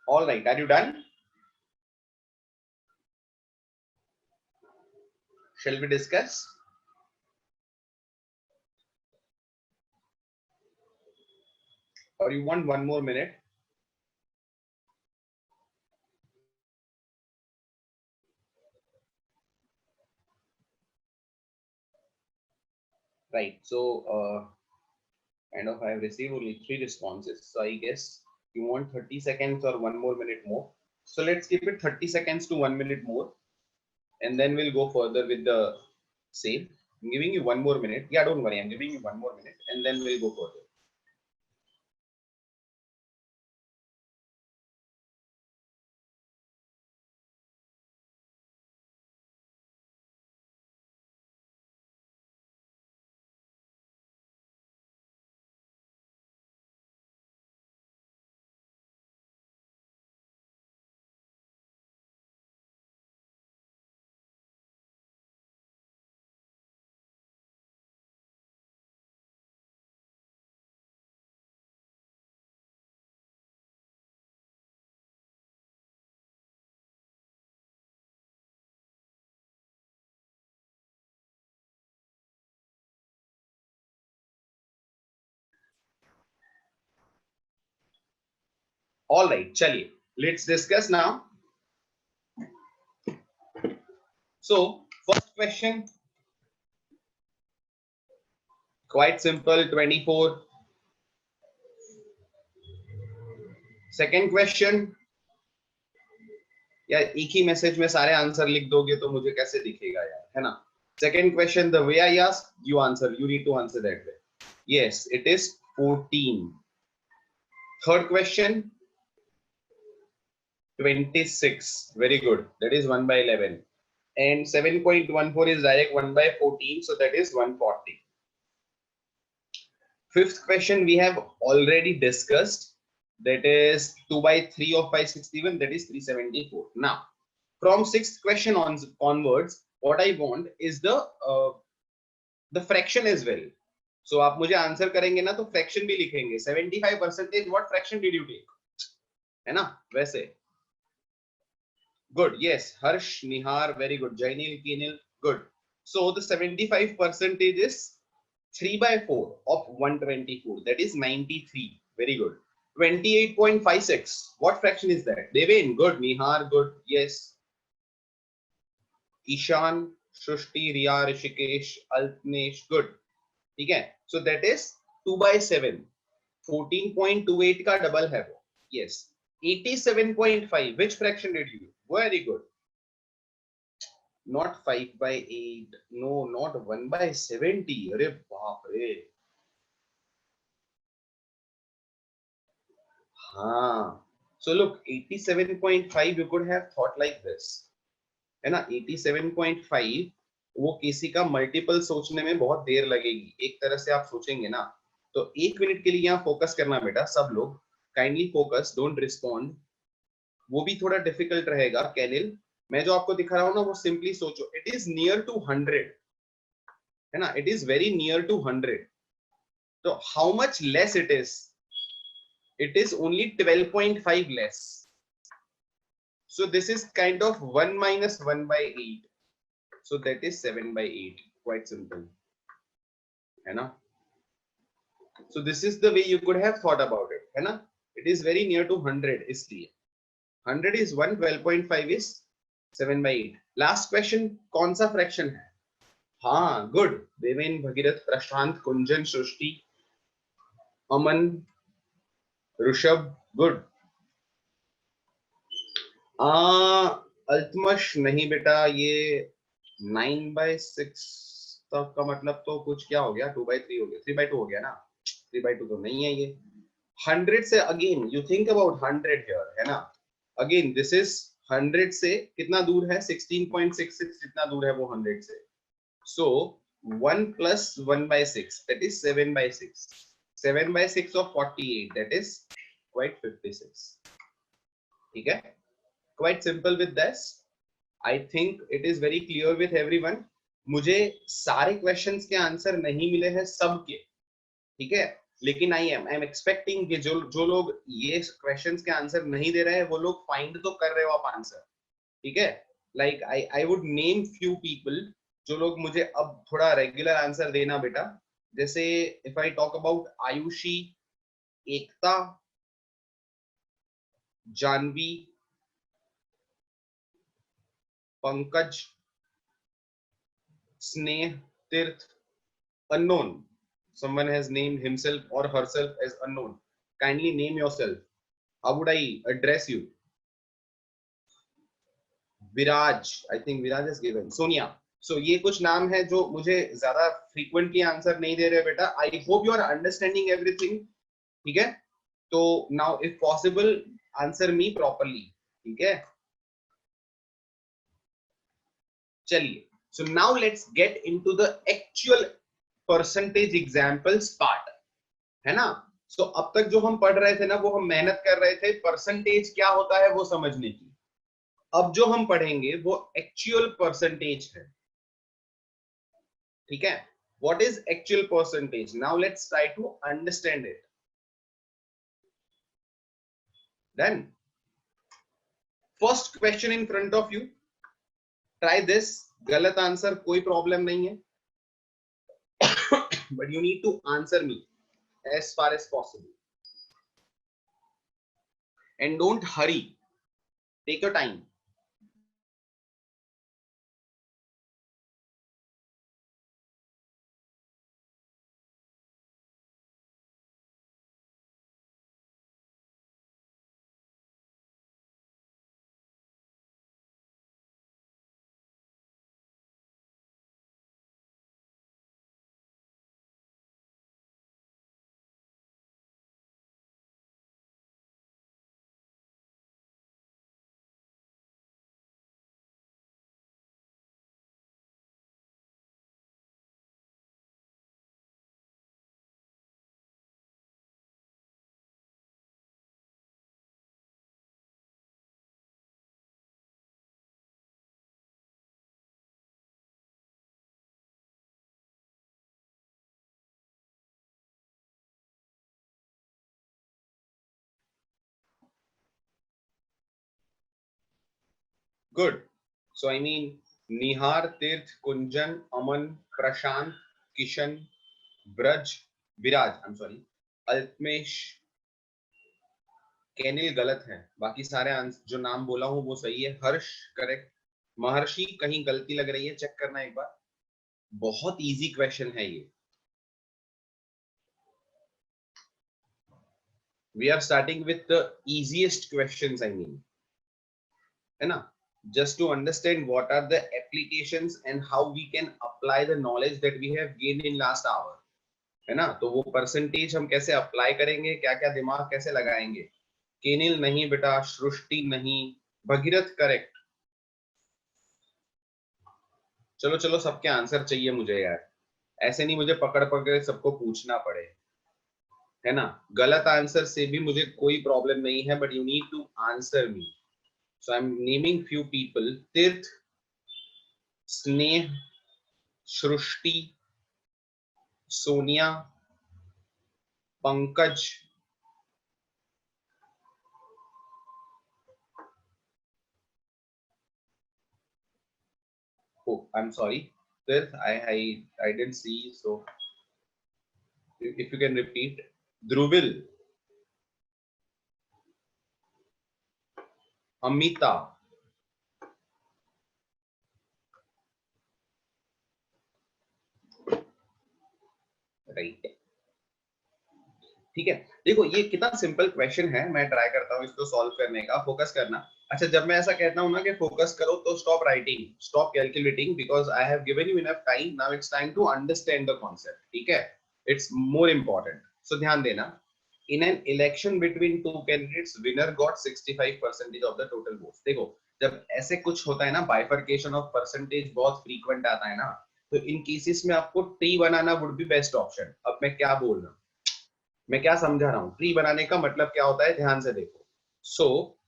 All right, are you done? Shall we discuss? Or you want one more minute? Right, so kind of I have received only 3 responses. So I guess you want 30 seconds or 1 more minute more. So let's keep it 30 seconds to 1 minute more. And then we'll go further with the same. I'm giving you 1 more minute. Yeah, don't worry. I'm giving you 1 more minute and then we'll go further. All right, chaliye. Let's discuss now. So first question, quite simple, 24. Second question, या एक ही मैसेज में सारे आंसर लिख दोगे तो मुझे कैसे दिखेगा यार, है ना? Second question, the way I ask, you answer. You need to answer that way. Yes, it is 14. Third question, 26. Very good. That is 1 by 11. And 7.14 is direct 1 by 14, so that is 140. Fifth question we have already discussed. That is 2 by 3 of 561, that is 374. Now, from sixth question onwards, what I want is the fraction as well. So आप मुझे आंसर करेंगे ना तो फ्रैक्शन भी लिखेंगे. 75%, what fraction did you take? है ना वैसे. Good. Yes. Harsh, Nihar, very good. Jainil, Kinil, good. So the 75% is 3 by 4 of 124. That is 93. Very good. 28.56. What fraction is that? Devin, good. Nihar, good. Yes. Ishan, Shushti, Riya, Rishikesh, Altnesh, good. Okay. So that is 2 by 7. 14.28 का double है वो. Yes. 87.5. Which fraction did you? Very good. Not 5 by 8, no, not 1 by 70. अरे बाप रे. हाँ. So look, 87.5 you could have thought like this. है ना 87.5. वो किसी का मल्टीपल सोचने में बहुत देर लगेगी. एक तरह से आप सोचेंगे ना तो 1 मिनट के लिए यहाँ फोकस करना बेटा. सब लोग काइंडली फोकस, डोंट रिस्पॉन्ड. वो भी थोड़ा डिफिकल्ट रहेगा. कैनिल, मैं जो आपको दिखा रहा हूँ ना वो सिंपली सोचो. इट इज नियर टू 100, है ना. It is very near to 100. तो how much less it is? It is only 12.5 less. So this is kind of 1 minus 1 by 8. So that is 7 by 8. Quite simple. है ना? So this is the way you could have thought about it. है ना? It is very near to 100 इसलिए. 100 is 1, 12.5 is 7 by 8. Last question, कौन सा fraction है? हाँ, good. देवेन, भगीरथ, प्रशांत, कुंजन, सृष्टि, अमन, ऋषभ, good. अल्तमश नहीं बेटा, ये 9 by 6 तक का मतलब तो कुछ क्या हो गया, 2 by 3 हो गया, 3 by 2 हो गया ना. 3 by 2 तो नहीं है ये. 100 से again you think about 100 here, है ना. अगेन दिस इज 100 से कितना दूर है? 16.66. कितना दूर है वो 100 से? सो 1 plus 1 by 6, that is 7 by 6. 7 by 6 of 48, that is quite 56. ठीक है. Quite simple with this. I think it is very clear with everyone. मुझे सारे क्वेश्चंस के आंसर नहीं मिले हैं सबके, ठीक है. लेकिन आई एम एक्सपेक्टिंग कि जो जो लोग ये क्वेश्चंस के आंसर नहीं दे रहे हैं वो लोग फाइंड तो कर रहे हो आप आंसर, ठीक है. Like I would name few people जो लोग मुझे अब थोड़ा रेगुलर आंसर देना बेटा. जैसे if I talk about Ayushi, Ekta, Janvi, Pankaj, Sneh, Tirth, unknown. Someone has named himself or herself as unknown. Kindly name yourself. How would I address you? Viraj, I think Viraj has given. Sonia. So ये कुछ नाम है जो मुझे ज्यादा frequently आंसर नहीं दे रहे बेटा. I hope you are understanding everything. ठीक है. तो now if possible answer me properly. ठीक है. चलिए. So now let's get into the actual percentage examples part. है ना. सो अब तक जो हम पढ़ रहे थे ना वो हम मेहनत कर रहे थे परसेंटेज क्या होता है वो समझने की. अब जो हम पढ़ेंगे वो एक्चुअल परसेंटेज है, ठीक है. What is actual percentage? Now let's try to understand it. Done. First question in front of you. Try this. गलत आंसर कोई प्रॉब्लम नहीं है, but you need to answer me as far as possible and don't hurry. Take your time. Good. So I mean Nihar, Tirth, Kunjan, Aman, Prashant, Kishan, Braj, Viraj, I am sorry, Alpmesh, Kenil गलत है, बाकी सारे जो नाम बोला हूं वो सही है. हर्ष करेक्ट. महर्षि कहीं गलती लग रही है, चेक करना एक बार. बहुत इजी क्वेश्चन है ये. We are starting with the easiest questions, I mean, है ना, just to understand what are the applications and how we can apply the knowledge that we have gained in last hour, है ना. तो वो परसेंटेज हम कैसे अप्लाई करेंगे, क्या क्या दिमाग कैसे लगाएंगे. केनिल नहीं बेटा, सृष्टि नहीं, भगीरथ करेक्ट. चलो चलो, सबके आंसर चाहिए मुझे यार, ऐसे नहीं मुझे पकड़ पकड़ सबको पूछना पड़े, है ना. गलत आंसर से भी मुझे कोई प्रॉब्लम नहीं है, but you need to answer me. So I'm naming few people: Tirth, Sneh, Shrushti, Sonia, Pankaj, oh I'm sorry, Tirth, I didn't see, so if you can repeat. Dhruvil, Amita, right. ठीक है. देखो ये कितना सिंपल क्वेश्चन है, मैं ट्राई करता हूँ इसको सॉल्व करने का. फोकस करना. अच्छा, जब मैं ऐसा कहता हूँ ना कि फोकस करो, तो stop writing, stop calculating, because I have given you enough time. Now it's time to understand the concept. ठीक है, इट्स मोर इंपॉर्टेंट. सो ध्यान देना. In an election between two candidates, winner got 65% of the total votes. देखो, जब ऐसे कुछ होता है ना, बाइफर्केशन ऑफ परसेंटेज बहुत फ्रीक्वेंट आता है ना, तो इन केसेस में आपको ट्री बनाना वुड बी बेस्ट ऑप्शन. अब मैं क्या बोल रहा हूँ, मैं क्या समझा रहा हूँ. ट्री बनाने का मतलब क्या होता है, ध्यान से देखो. सो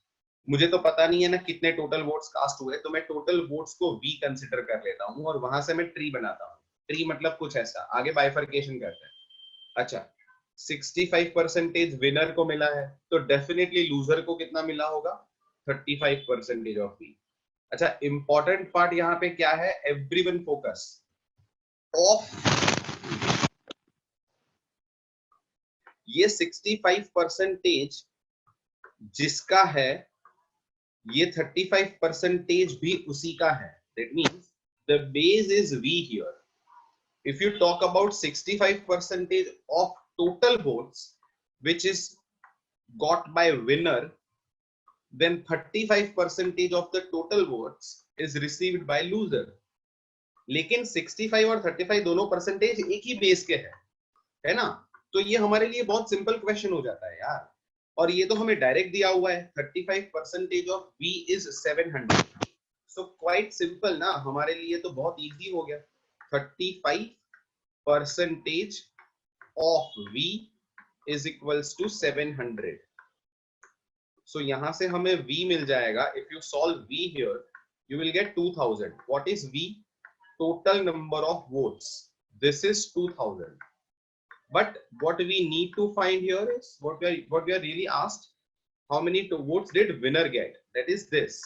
मुझे तो पता नहीं है ना कितने टोटल वोट्स कास्ट हुए, तो मैं टोटल वोट्स को वी कंसिडर कर लेता हूँ और वहां से मैं ट्री बनाता हूँ. ट्री मतलब कुछ ऐसा, आगे बाइफर्केशन करते हैं. अच्छा, 65% विनर को मिला है, तो डेफिनेटली लूजर को कितना मिला होगा, 35% ऑफ वी. अच्छा, इंपॉर्टेंट पार्ट यहाँ पे क्या है, एवरीवन फोकस ऑफ. ये 65% जिसका है, ये 35% भी उसी का है. That means the base is V here. If you talk about 65% of total votes which is got by winner, then 35% of the total votes is received by loser. लेकिन 65 और 35 दोनों परसेंटेज एक ही बेस के है ना. तो ये हमारे लिए बहुत सिंपल क्वेश्चन हो जाता है यार. और ये तो हमें डायरेक्ट दिया हुआ है, 35% of V is 700. So quite simple ना, हमारे लिए तो बहुत इजी हो गया. 35% of V is equals to 700. So यहां से हमें V मिल जाएगा. If you solve V here, you will get 2000. What is V? Total number of votes. This is 2000. But what we need to find here is what we are really asked. How many votes did winner get? That is this.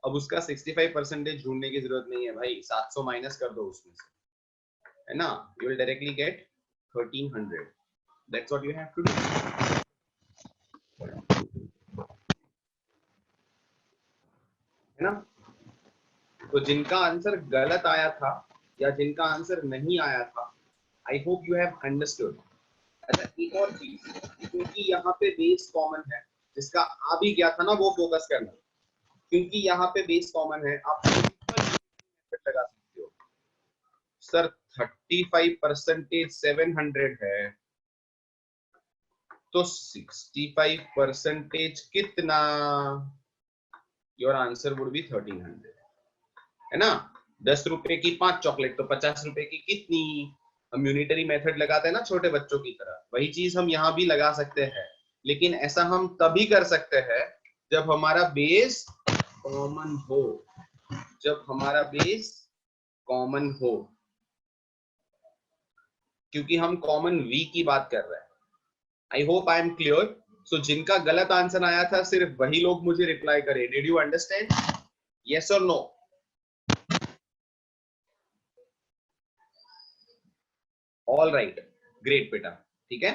अब उसका 65% ढूंढने की जरूरत नहीं है भाई, 700 माइनस कर दो उसमें से, है ना. You will directly get 1300. That's what you have to do. है ना. तो जिनका आंसर गलत आया था या जिनका आंसर नहीं आया था, आई होप यू हैव अंडरस्टूड. अच्छा, एक और चीज, क्योंकि यहाँ पे बेस कॉमन है, जिसका आ भी गया था ना वो फोकस करना. क्योंकि यहाँ पे बेस कॉमन है, आप लगा सकते हो. सर 35% 700 है, तो 65% कितना, योर आंसर वुड बी 1300, है ना. 10 रुपए की 5 चॉकलेट, तो 50 रुपए की कितनी. हम यूनिटरी मेथड लगाते हैं ना छोटे बच्चों की तरह, वही चीज हम यहाँ भी लगा सकते हैं. लेकिन ऐसा हम तभी कर सकते हैं जब हमारा बेस कॉमन हो. जब हमारा बेस कॉमन हो, क्योंकि हम कॉमन वी की बात कर रहे हैं. I hope I am clear. So जिनका गलत आंसर आया था, सिर्फ वही लोग मुझे रिप्लाई करें. Did you understand? yes or no? All right, great बेटा, ठीक है।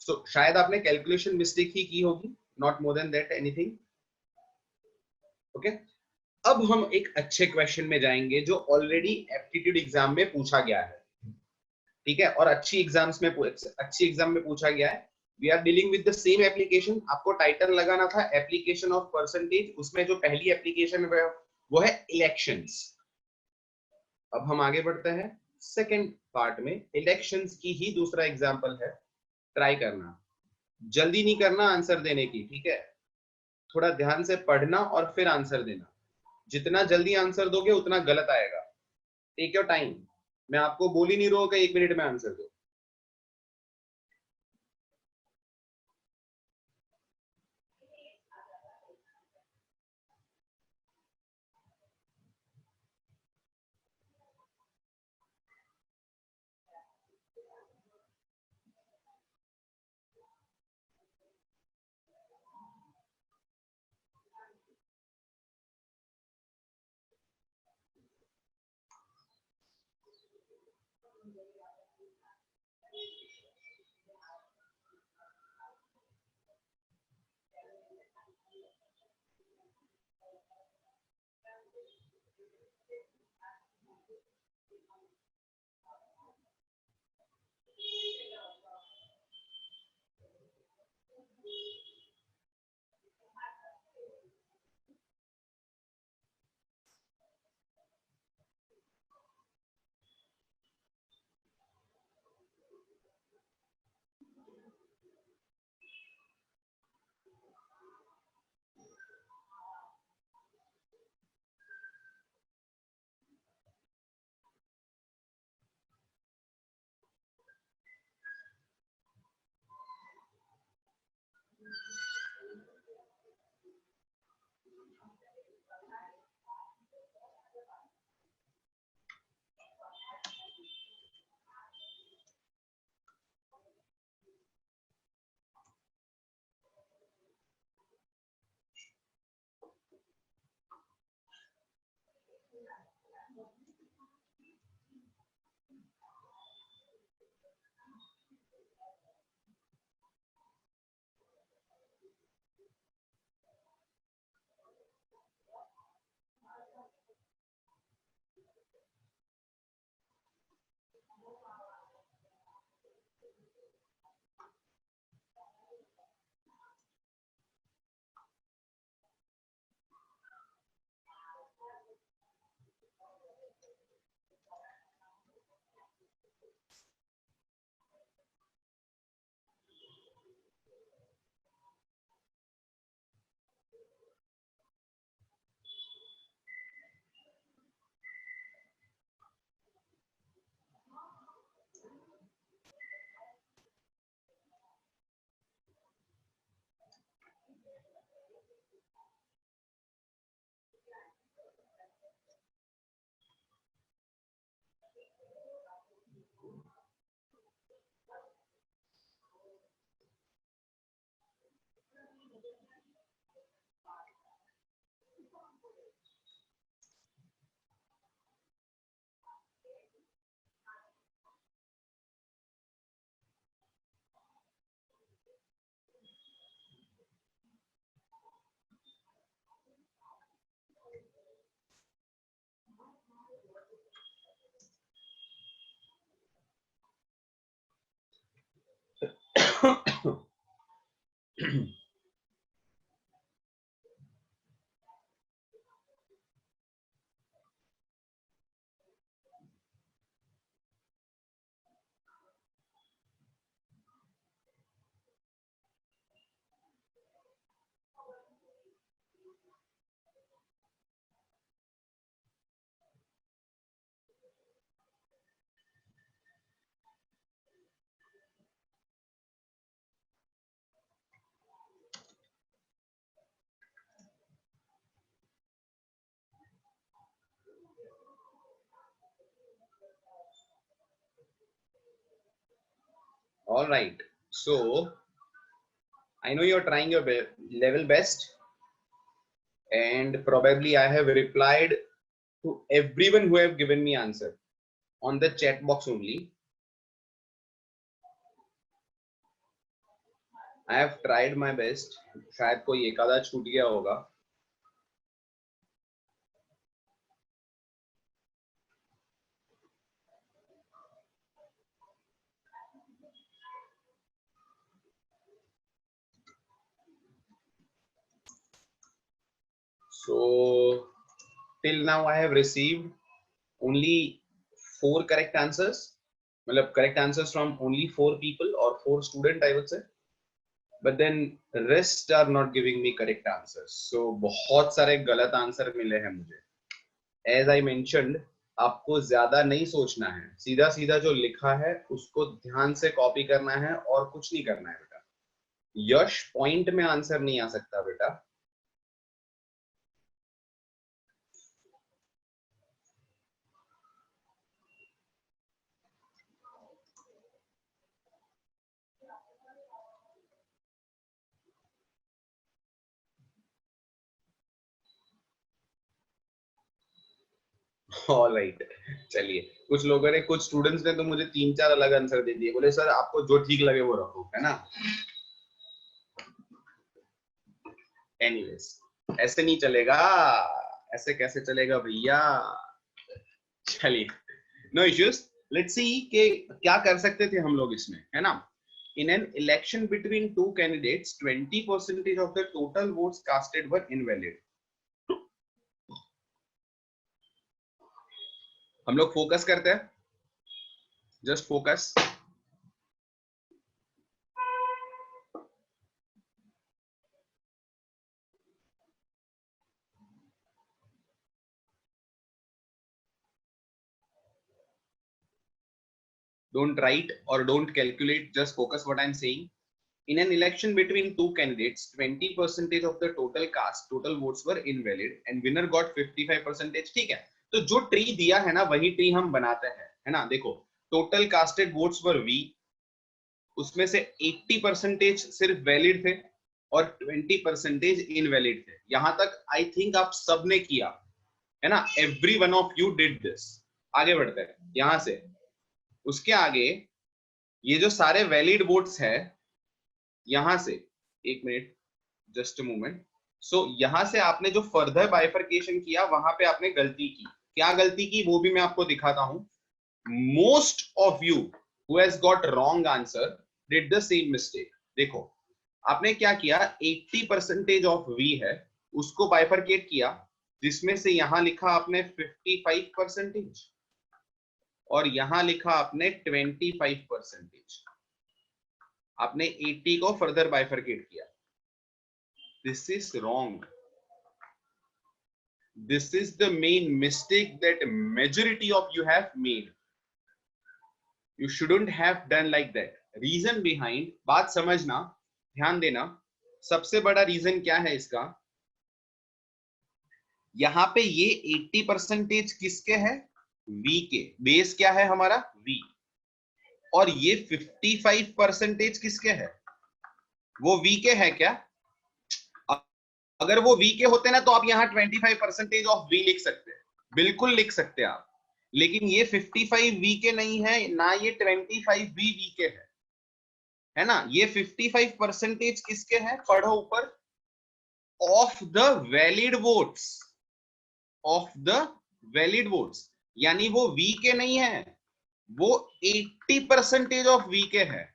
सो शायद आपने कैलकुलेशन मिस्टेक ही की होगी, not more than that anything. Okay, अब हम एक अच्छे क्वेश्चन में जाएंगे जो ऑलरेडी एप्टीट्यूड एग्जाम में पूछा गया है, ठीक है, और अच्छी एग्जाम में पूछा गया है। We are dealing with the same application. आपको टाइटल लगाना था एप्लीकेशन ऑफ परसेंटेज, उसमें जो पहली एप्लीकेशन है वो है इलेक्शंस। अब हम आगे बढ़ते हैं सेकंड पार्ट में, इलेक्शंस की ही दूसरा एग्जांपल है। ट्राई करना, जल्दी नहीं करना आंसर देने की, ठीक है, थोड़ा ध्यान से पढ़ना और फिर आंसर देना। जितना जल्दी आंसर दोगे उतना गलत आएगा। टेक योर टाइम, मैं आपको बोल ही नहीं रहा हूं कि 1 मिनट में आंसर दो। All right. So I know you're trying your level best. and probably I have replied to everyone who have given me answer on the chat box only. I have tried my best. शायद कोई एक आधा छूट गया होगा. So till now I have received only 4 correct answers. मतलब correct answers from only 4 people or 4 student I would say. But then the rest are not giving me correct answers. So बहुत सारे गलत आंसर मिले हैं मुझे. As I mentioned, आपको ज्यादा नहीं सोचना है, सीधा सीधा जो लिखा है उसको ध्यान से कॉपी करना है और कुछ नहीं करना है बेटा. यश पॉइंट में आंसर नहीं आ सकता बेटा. ऑलराइट, चलिए. कुछ लोगों ने, कुछ स्टूडेंट्स ने तो मुझे 3-4 अलग आंसर दे दिए. बोले सर आपको जो ठीक लगे वो रखो, है ना. एनीवेज, ऐसे नहीं चलेगा. ऐसे कैसे चलेगा भैया. चलिए, नो इश्यूज. लेट्स सी कि क्या कर सकते थे हम लोग इसमें, है ना. In an election between two candidates, 20% of the total votes casted were invalid. हम लोग फोकस करते हैं. Just focus. Don't write or don't calculate, just focus what I'm saying. In an election between two candidates, 20% of the total votes were invalid and winner got 55%. ठीक है, तो जो ट्री दिया है ना वही ट्री हम बनाते हैं, है ना. देखो, टोटल कास्टेड वोट्स वर V, उसमें से 80% सिर्फ वैलिड थे और 20% इनवैलिड थे. यहां तक आई थिंक आप सबने किया है ना. Every one of you did this. आगे बढ़ते हैं यहां से. उसके आगे ये जो सारे वैलिड वोट्स है, यहां से, एक मिनट, जस्ट अ मोमेंट. सो यहां से आपने जो फर्दर बाइफरकेशन किया वहां पे आपने गलती की. क्या गलती की वो भी मैं आपको दिखाता हूं. Most of you who has got wrong answer did the same mistake. देखो, आपने क्या किया, 80% ऑफ V है उसको बाइफरकेट किया, जिसमें से यहां लिखा आपने 55% और यहां लिखा आपने 25%. आपने 80 को फर्दर बाइफरकेट किया. This is wrong. This is the main mistake that majority of you have made. You shouldn't have done like that. Reason behind, बात समझना, ध्यान देना. सबसे बड़ा रीजन क्या है इसका. यहां पे ये 80% किसके है, V के. बेस क्या है हमारा, V. और ये 55% किसके है, वो V के है क्या. अगर वो V के होते ना तो आप यहाँ 25% ऑफ V लिख सकते हैं, बिल्कुल लिख सकते हैं आप. लेकिन ये 55 V के नहीं है ना, ये 25 V के है ना. ये 55% किसके है, पढ़ो ऊपर, of the valid votes. Of the valid votes, यानी वो V के नहीं है, वो 80% ऑफ V के है.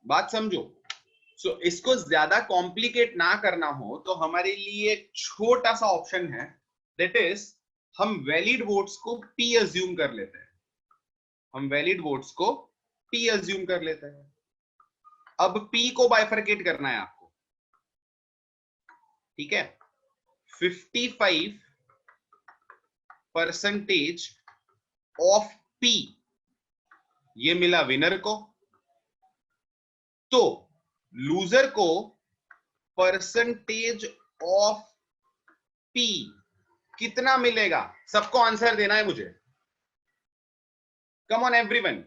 बात समझो. सो इसको ज्यादा कॉम्प्लिकेट ना करना हो तो हमारे लिए एक छोटा सा ऑप्शन है, दैट इज हम वैलिड वोट्स को P अज्यूम कर लेते हैं. हम वैलिड वोट्स को P अज्यूम कर लेते हैं. अब P को बाइफरकेट करना है आपको, ठीक है. 55% ऑफ P ये मिला विनर को, तो लूजर को परसेंटेज ऑफ P कितना मिलेगा. सबको आंसर देना है मुझे. कम ऑन एवरीवन,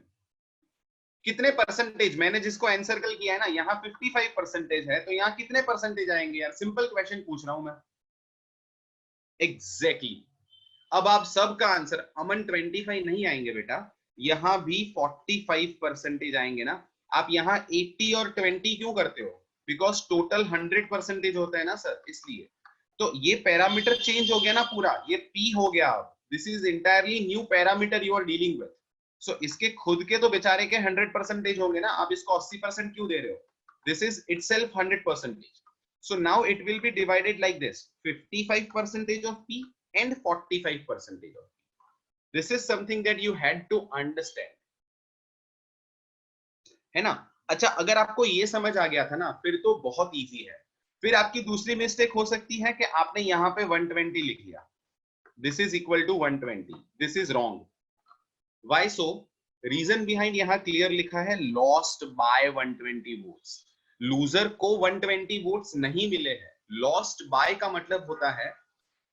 कितने परसेंटेज, मैंने जिसको एन सर्कल किया है ना, यहाँ 55% है, तो यहाँ कितने परसेंटेज आएंगे यार? सिंपल क्वेश्चन पूछ रहा हूं मैं। एग्जैक्टली अब आप सबका आंसर, अमन 25 नहीं आएंगे बेटा, यहां भी 45% आएंगे ना। आप यहाँ 80 और 20 क्यों करते हो? बिकॉज टोटल 100% होता है ना सर, इसलिए। तो ये पैरामीटर चेंज हो गया ना पूरा, ये पी हो गया। अब this is entirely new parameter you are dealing with. So इसके खुद के तो बेचारे के 100% होंगे ना, आप इसको 80% क्यों दे रहे हो? This is itself 100%. So now it will be divided like this: 55% of P and 45% of P. This is something that you had to understand, है ना? अच्छा, अगर आपको ये समझ आ गया था ना, फिर तो बहुत इजी है। फिर आपकी दूसरी मिस्टेक हो सकती है कि आपने यहाँ पे 120 लिख लिया, this is equal to 120, this is wrong. Why so? Reason behind यहाँ क्लियर लिखा है, लॉस्ट बाय 120 वोट्स। लूजर को 120 वोट्स नहीं मिले हैं। लॉस्ट बाय का मतलब होता है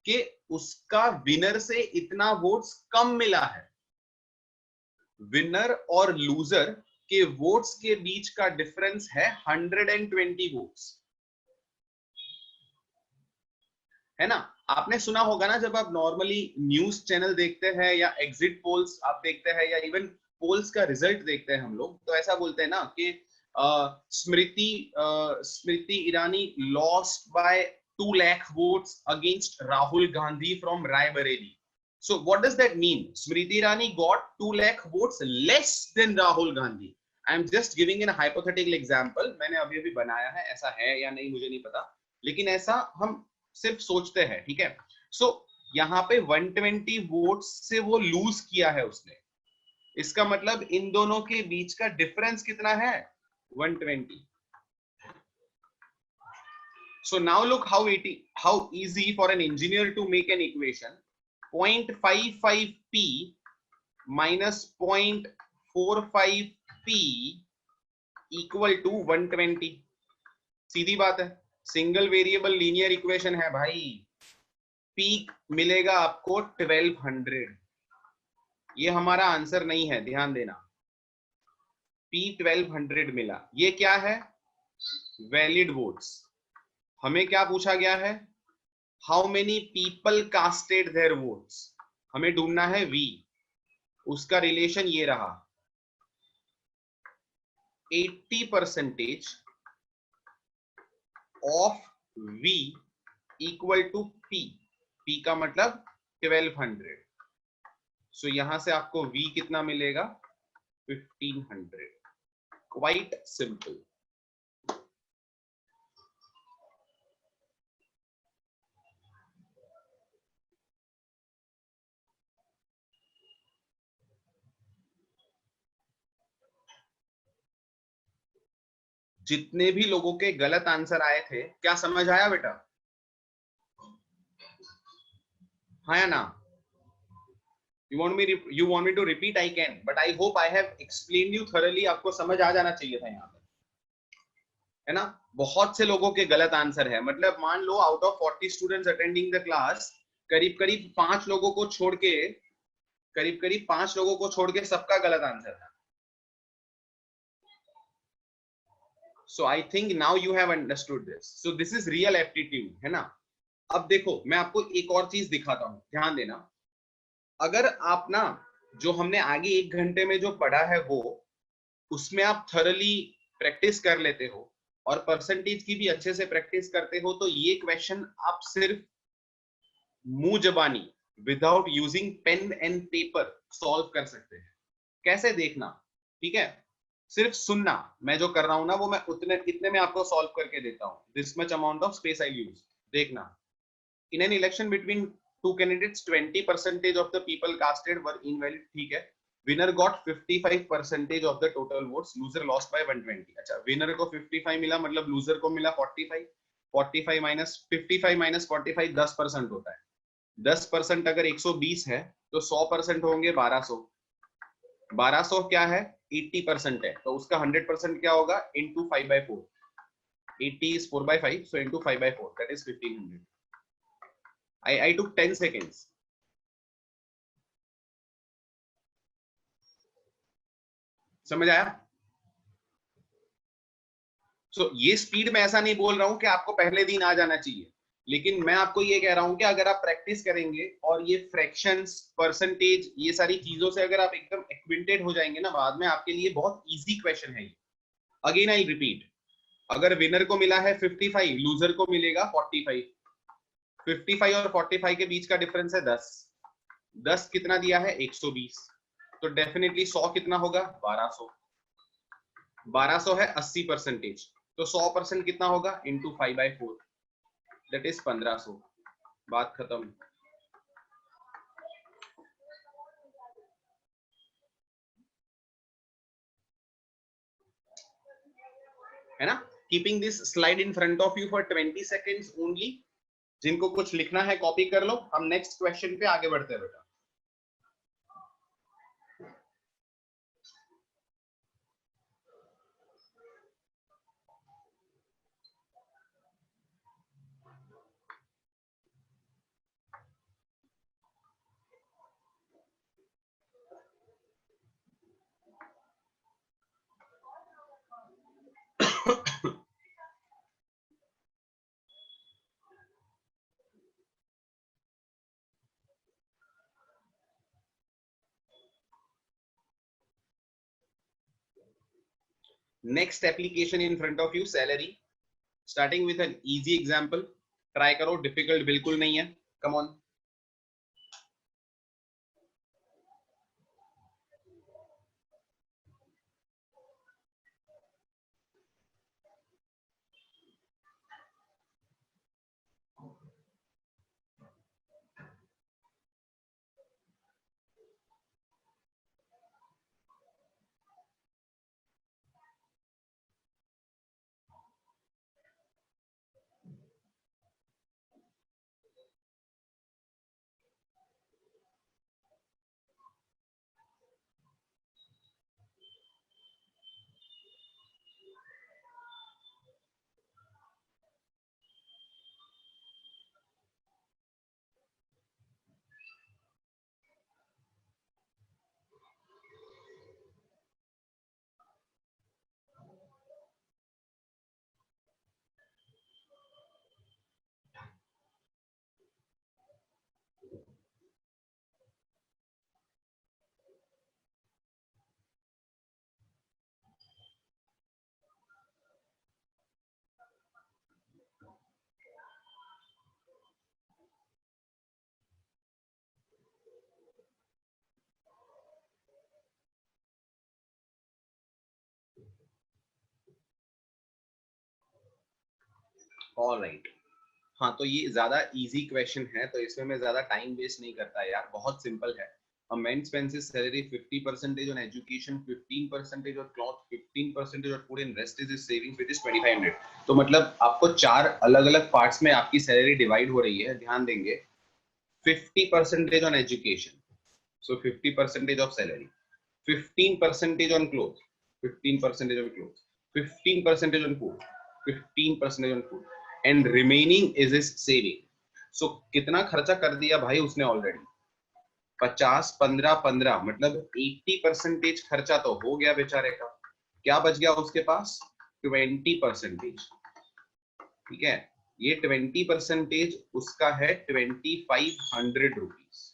कि उसका विनर से इतना वोट्स कम मिला है। विनर और लूजर के वोट्स के बीच का डिफरेंस है 120 वोट्स, है ना? आपने सुना होगा ना, जब आप नॉर्मली न्यूज चैनल देखते हैं या एग्जिट पोल्स आप देखते हैं या इवन पोल्स का रिजल्ट देखते हैं हम लोग, तो ऐसा बोलते हैं ना कि Smriti Irani lost by 2 lakh votes against Rahul Gandhi from Raebareli. So what does that mean? Smriti Irani got 2 lakh votes less than Rahul Gandhi. I am just giving a hypothetical example. मैंने अभी अभी बनाया है, ऐसा है या नहीं मुझे नहीं पता, लेकिन ऐसा हम सिर्फ सोचते हैं, ठीक है? सो यहाँ पे 120 वोट्स से वो लूज किया है उसने। इसका मतलब इन दोनों के बीच का डिफरेंस कितना है? 120. So now look how easy for an engineer to make an equation. 0.55p minus 0.45p equal to 120. सीधी बात है, सिंगल वेरिएबल लीनियर इक्वेशन है भाई। p मिलेगा आपको 1200। ये हमारा आंसर नहीं है, ध्यान देना। p 1200 मिला। ये क्या है? Valid votes. हमें क्या पूछा गया है? How many people casted their votes. हमें ढूंढना है v। उसका रिलेशन ये रहा, 80% of v equal to p। p का मतलब 1200। सो यहां से आपको v कितना मिलेगा? 1500। Quite simple. जितने भी लोगों के गलत आंसर आए थे, क्या समझ आया बेटा? हाँ या ना? You want me to repeat? I can, but I hope I have explained you thoroughly. आपको समझ आ जाना चाहिए था यहाँ पे, है ना? बहुत से लोगों के गलत आंसर है, मतलब मान लो out of 40 students attending the class, करीब करीब 5 लोगों को छोड़ के, सबका गलत आंसर था। So I think now you have understood this. So this is real aptitude, है ना? अब देखो, मैं आपको एक और चीज दिखाता हूँ, ध्यान देना। अगर आप ना, जो हमने आगे 1 घंटे में जो पढ़ा है वो, उसमें आप थरली प्रैक्टिस कर लेते हो और परसेंटेज की भी अच्छे से प्रैक्टिस करते हो, तो ये क्वेश्चन आप सिर्फ मुंह जबानी, without using pen and paper solve कर सकते हैं। कैसे? देखना, ठीक है? सिर्फ सुनना, मैं जो कर रहा हूं ना वो मैं इतने में आपको सॉल्व करके देता हूं। This much amount of space I use. देखना, in an election between two candidates 20% of the people casted were invalid, ठीक है? Winner got 55% of the total votes, loser lost by 120। अच्छा, विनर को 55 मिला, मतलब लूजर को मिला 45। 45 माइनस 55 माइनस 45 10% होता है। 10% अगर 120 है तो 100% होंगे 1200। 1200 क्या है? 80% है, तो उसका 100% क्या होगा? Into 5/4। 80 is 4/5, so into 5/4, that is 1500. I took 10 seconds. समझ आया? सो ये स्पीड में ऐसा नहीं बोल रहा हूं कि आपको पहले दिन आ जाना चाहिए, लेकिन मैं आपको ये कह रहा हूं कि अगर आप प्रैक्टिस करेंगे और ये फ्रैक्शंस, परसेंटेज, ये सारी चीजों से अगर आप एकदम एक्विंटेड हो जाएंगे ना, बाद में आपके लिए बहुत इजी क्वेश्चन है ये। अगेन आई रिपीट, अगर विनर को मिला है 55, लूजर को मिलेगा 45। 55 और 45 के बीच का डिफरेंस है 10। 10 कितना दिया है? 120। तो डेफिनेटली 100 कितना होगा? 1200। 1200 है 80%, तो 100% कितना होगा? Into 5/4, that is 1500। बात खत्म। है ना? Keeping this slide in front of you for 20 seconds only. जिनको कुछ लिखना है कॉपी कर लो, हम नेक्स्ट क्वेश्चन पे आगे बढ़ते हैं बेटा। Next application in front of you, salary. Starting with an easy example. Try करो, डिफिकल्ट बिल्कुल नहीं है। Come on. ऑलराइट। हाँ, तो ये ज्यादा इजी क्वेश्चन है, तो इसमें मैं ज्यादा टाइम वेस्ट नहीं करता यार, बहुत सिंपल है। A man spends his salary 50% on education, 15% on cloth, 15% on food, and rest is his savings, which is 2500। तो मतलब आपको 4 अलग अलग पार्ट्स में आपकी सैलरी डिवाइड हो रही है, ध्यान देंगे। 50% on education, so 50% of salary, 15% on clothes, 15% on clothes, 15% on food, 15% on food, and remaining is his saving। so कितना खर्चा कर दिया भाई उसने ऑलरेडी? 50, 15, 15, मतलब 80% खर्चा तो हो गया बेचारे का। क्या बच गया उसके पास? 20%। ठीक है, ये 20% उसका है 2500 rupees.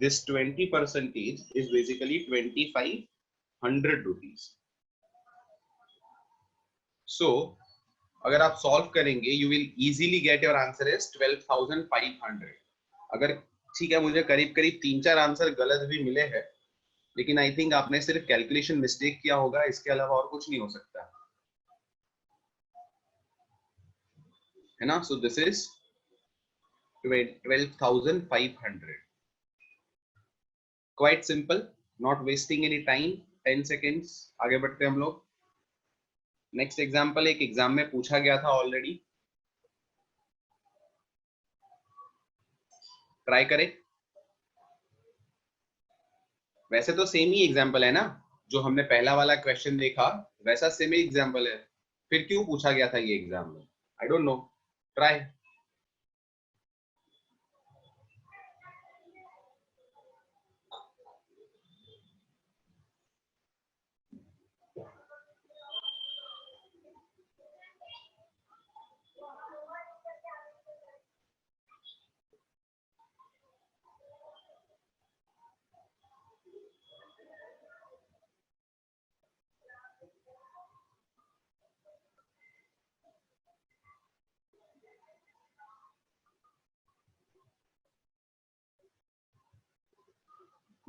This 20% is basically 2500 rupees। So अगर आप सॉल्व करेंगे, you will easily get your answer is 12,500। अगर ठीक है, मुझे करीब करीब 3-4 आंसर गलत भी मिले हैं, लेकिन आई थिंक आपने सिर्फ कैलकुलेशन मिस्टेक किया होगा, इसके अलावा और कुछ नहीं हो सकता, है ना? So this is 12,500। Quite simple, not wasting any time. 10 seconds, आगे बढ़ते हैं हम लोग। नेक्स्ट एग्जाम्पल एक एग्जाम में पूछा गया था ऑलरेडी, ट्राई करें। वैसे तो सेम ही एग्जाम्पल है ना, जो हमने पहला वाला क्वेश्चन देखा वैसा सेम ही एग्जाम्पल है, फिर क्यों पूछा गया था ये एग्जाम में? I don't know, try.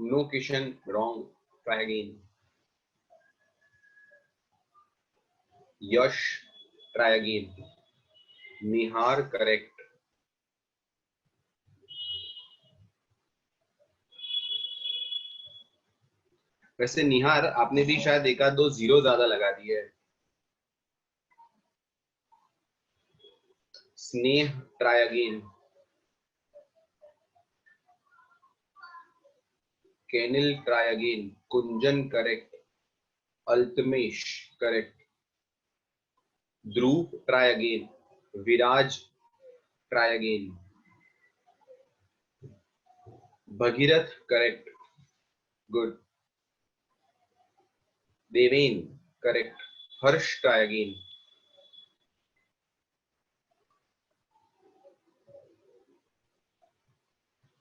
No, Kishan, wrong. Try again. Yash, try again. Nihar, correct. वैसे निहार आपने भी शायद एक आध दो जीरो ज्यादा लगा दिए है. Sneh, try again. Kenil, try again. Kunjan, correct. Altamash, correct. Dhruv, try again. Viraj, try again. Bhagirath, correct. Good. Deven, correct. Harsh, try again.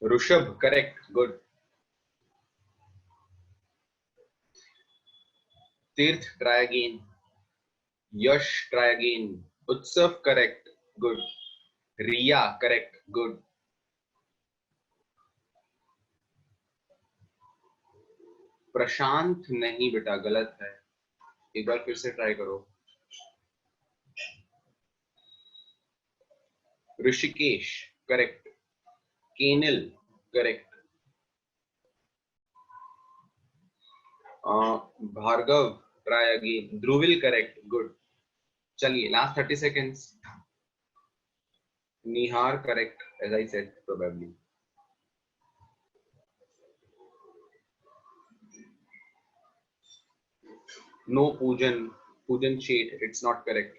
Rishabh, correct. Good. Tirth, try again. Yash, try again. Utsav, correct. Good. Riya, correct. Good. Prashant, नहीं बेटा, गलत है. एक बार फिर से ट्राई करो. Rishikesh, correct. Kenil, correct. Bhargav, try again. Dhruvil, correct. Good. चलिए last 30 seconds. Nihar, correct. As I said probably. No Poojan. Poojan Sheth, it's not correct.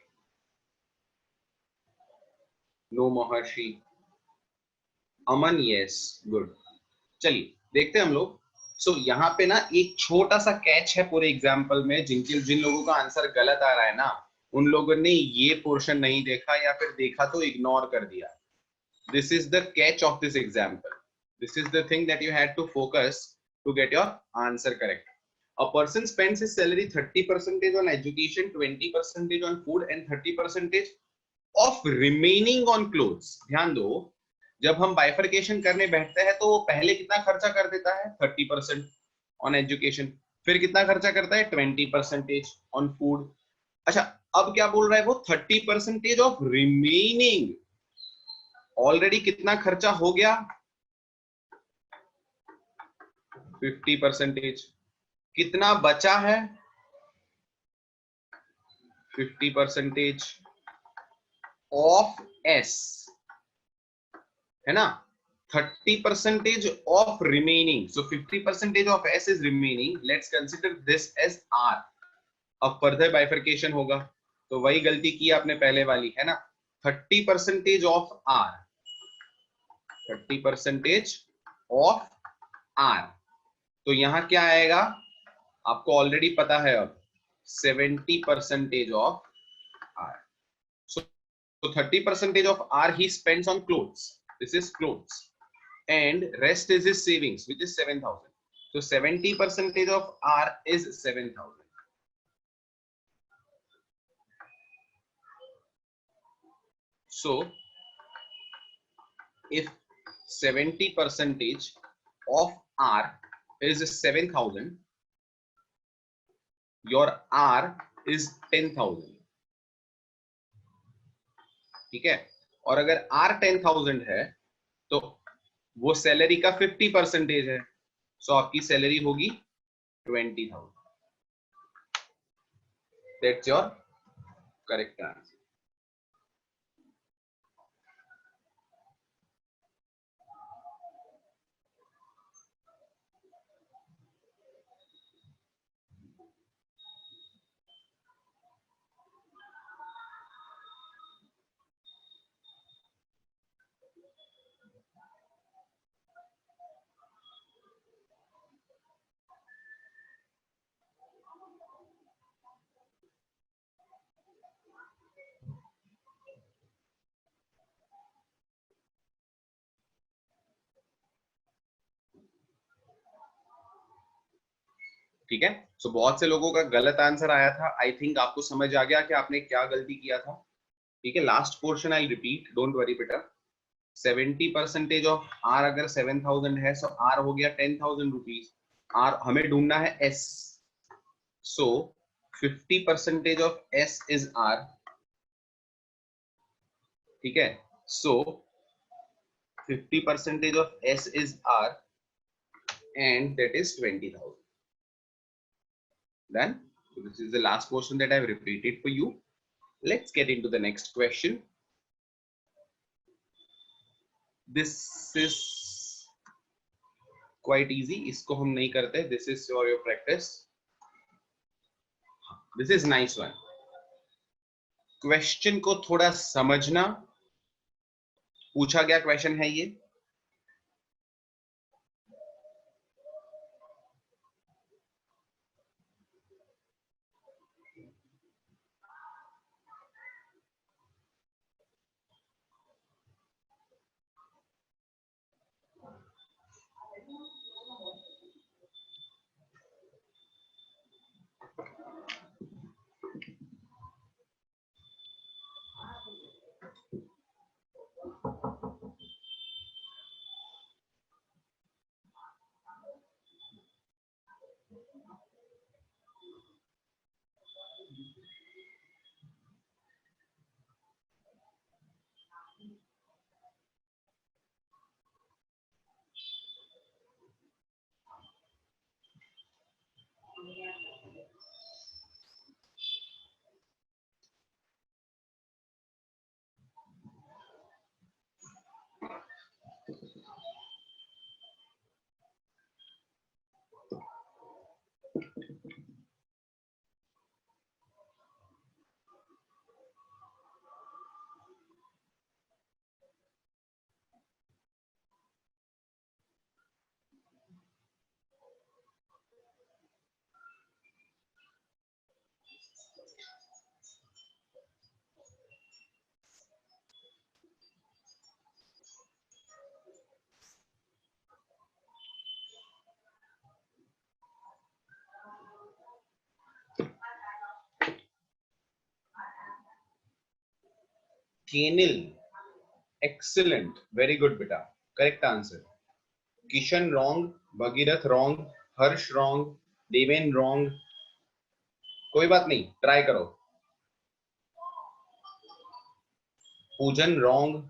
No Maharshi. Aman, yes. Good. चलिए देखते हैं हम लोग. सो यहाँ पे ना एक छोटा सा कैच है पूरे एग्जाम्पल में. जिन लोगों का आंसर गलत आ रहा है ना, उन लोगों ने ये पोर्शन नहीं देखा या फिर देखा तो इग्नोर कर दिया. This is the catch of this example. This is the thing that you had to focus to get your answer correct. A person spends his salary 30% on education, 20% on food and 30% of remaining on clothes. ध्यान दो, जब हम बाइफरकेशन करने बैठते हैं तो वो पहले कितना खर्चा कर देता है? 30% ऑन एजुकेशन. फिर कितना खर्चा करता है? 20% ऑन फूड. अच्छा, अब क्या बोल रहा है वो? 30% ऑफ रिमेनिंग. ऑलरेडी कितना खर्चा हो गया? 50%. कितना बचा है? 50% ऑफ एस, है ना? 30% of remaining. So 50% of S is remaining. Let's consider this as R. अब further bifurcation होगा. तो वही गलती की आपने पहले वाली, है ना? 30% of R. 30% of R. तो यहाँ क्या आएगा? आपको ऑलरेडी पता है अब. 70% of R. So 30% of R he spends on clothes. This is clothes. And rest is his savings, which is 7,000. So 70% of R is 7,000. So if 70% of R is 7,000, your R is 10,000. ठीक है? और अगर R 10,000 है तो वो सैलरी का 50% है. सो आपकी सैलरी होगी 20,000. That's your correct answer. ठीक है? सो बहुत से लोगों का गलत आंसर आया था. आई थिंक आपको समझ आ गया कि आपने क्या गलती किया था. ठीक है? Last portion I repeat, don't worry बेटा. 70% ऑफ R अगर 7000 है, so R हो गया 10,000 रुपीज. R हमें ढूंढना है S. So 50% of S is R. ठीक है. So 50% of S is R, and that is 20,000. Done. So this is the last question that I've repeated for you. Let's get into the next question. This is quite easy. इसको हम नहीं करते. This is for your practice. This is nice one. Question को थोड़ा समझना. पूछा गया question है ये. Kenil. Excellent. Very good, beta. Correct answer. Kishan wrong. Bhagirath wrong. Harsh wrong. Deven wrong. कोई बात नहीं. Try करो. Pujan wrong.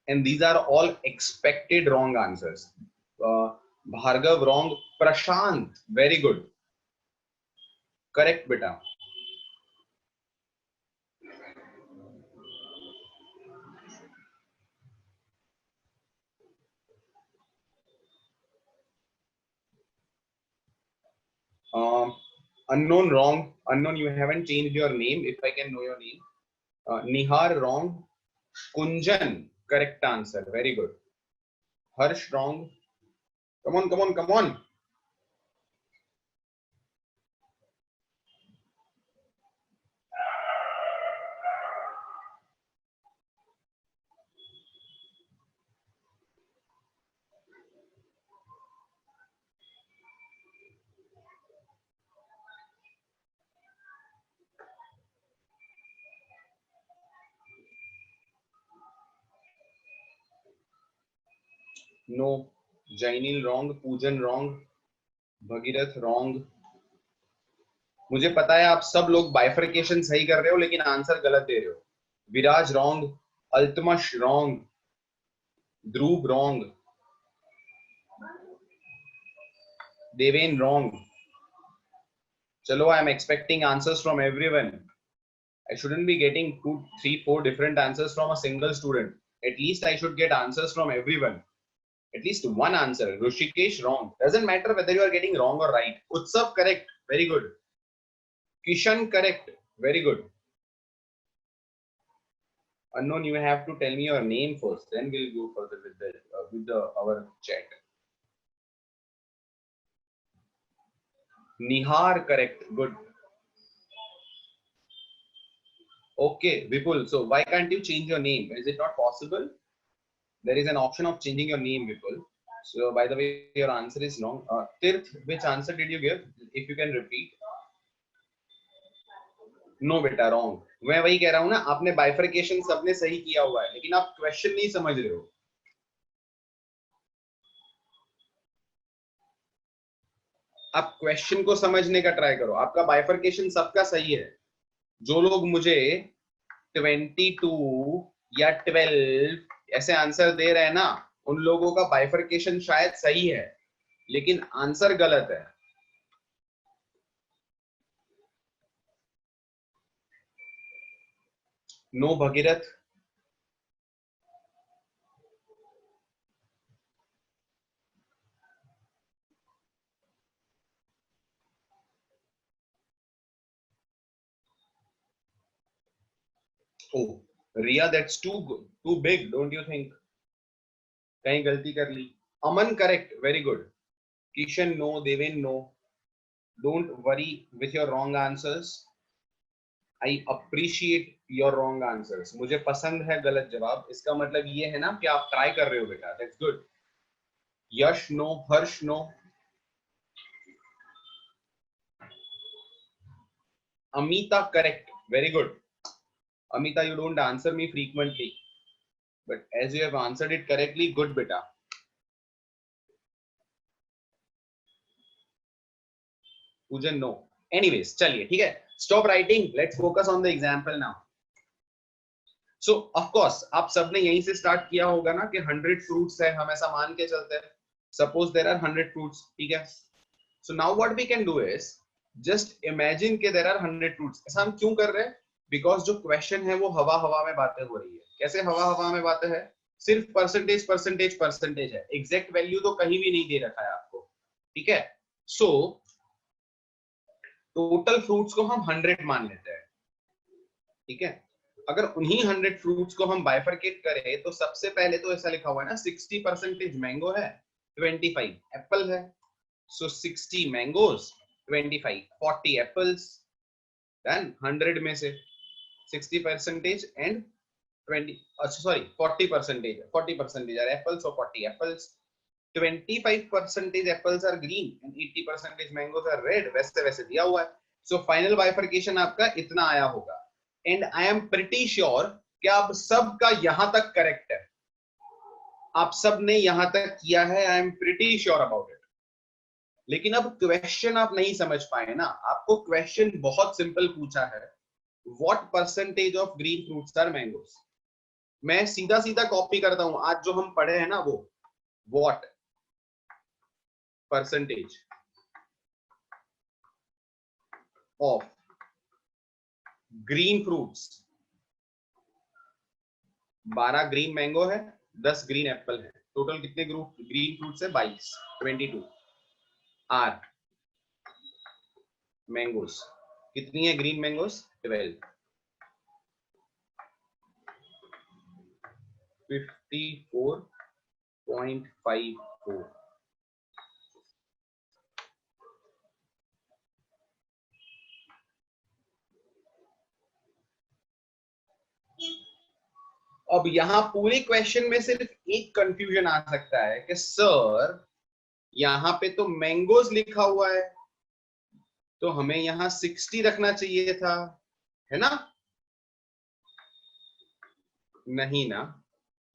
And these are all expected wrong answers. Bhargav wrong. Prashant. Very good. Correct, beta. Unknown wrong. Unknown, you haven't changed your name. If I can know your name. Nihar wrong. Kunjan, correct answer. Very good. Harsh wrong. Come on, come on, come on. No. Jainil wrong. Pujan wrong. Bhagirath wrong. मुझे पता है आप सब लोग बाइफर्केशन सही कर रहे हो लेकिन आंसर गलत दे रहे हो. विराज रॉन्ग. अल्तमश रॉन्ग. ध्रुव रॉन्ग. देवेन रॉन्ग. चलो, I am expecting answers from everyone. I shouldn't be getting 2, 3, 4 different answers from a single student. At least I should get answers from everyone. At least one answer. Rushikesh wrong. Doesn't matter whether you are getting wrong or right. Utsav correct. Very good. Kishan correct. Very good. Unknown, you have to tell me your name first. Then we'll go further with our chat. Nihar correct. Good. Okay, Vipul. So why can't you change your name? Is it not possible? There is an option of changing your name, Vipul. So by the way, your answer is wrong. Tirth, which answer did you give? If you can repeat. No बेटा रॉन्ग। मैं वही कह रहा हूं ना, आपने बाइफरकेशन सबने सही किया हुआ है, लेकिन आप क्वेश्चन नहीं समझ रहे हो। आप क्वेश्चन को समझने का ट्राई करो। आपका बाइफरकेशन सबका सही है। जो लोग मुझे 22 या 12 ऐसे आंसर दे रहे हैं ना, उन लोगों का बाइफरकेशन शायद सही है, लेकिन आंसर गलत है। No Bhagirath. Oh Riya, that's too big, don't you think? कहीं गलती कर ली? Aman correct, very good. Kishan no, Deven no. Don't worry with your wrong answers. I appreciate your wrong answers. मुझे पसंद है गलत जवाब, इसका मतलब ये है ना कि आप ट्राई कर रहे हो बेटा, that's good. Yash no, Harsh no. Amita correct, very good. Amita, you don't answer me frequently, but as you have answered it correctly, good beta. Pujan no. Anyways, चलिए ठीक है, stop writing, let's focus on the example now. So of course आप सबने यहीं से स्टार्ट किया होगा ना कि 100 fruits है, हम ऐसा मान के चलते हैं. Suppose there are 100 fruits, ठीक है. So now what we can do is just imagine कि there are 100 fruits. ऐसा हम क्यों कर रहे हैं? Because जो question है वो हवा हवा में बातें हो रही है. कैसे हवा हवा में बातें है? सिर्फ परसेंटेज परसेंटेज परसेंटेज है, एग्जैक्ट वैल्यू तो कहीं भी नहीं दे रखा है आपको, ठीक है. सो टोटल फ्रूट्स को हम 100 मान लेते हैं, ठीक है. अगर उन्हीं 100 फ्रूट्स को हम बाइफरकेट करें तो सबसे पहले तो ऐसा लिखा हुआ है ना, 60% मैंगो है, 25 एप्पल है. सो 60 मैंगोज, 25 40 एप्पल्स. डन. 100 में से 60% एंड 20, अच्छा sorry 40% are apples, so 40 apples. 25% apples are green and 80% mangoes are red. वैसे वैसे दिया हुआ है. So final bifurcation आपका इतना आया होगा. And I am pretty sure कि आप सबका यहां तक करेक्ट है. आप सब ने यहां तक किया है, I am pretty sure about it. लेकिन अब क्वेश्चन आप नहीं समझ पाए ना. आपको क्वेश्चन बहुत सिंपल पूछा है, What percentage of green fruits are mangoes? मैं सीधा सीधा कॉपी करता हूं. आज जो हम पढ़े हैं ना वो, what percentage of green fruits, 12 green mango है, 10 ग्रीन एप्पल है. टोटल कितने ग्रीन फ्रूट्स है? 22, 22 आर मैंगोस. कितनी है ग्रीन मैंगोस? 12. 54.54. अब यहां पूरे क्वेश्चन में सिर्फ एक कंफ्यूजन आ सकता है कि सर यहां पे तो मैंगोज लिखा हुआ है, तो हमें यहां 60 रखना चाहिए था, है ना? नहीं ना,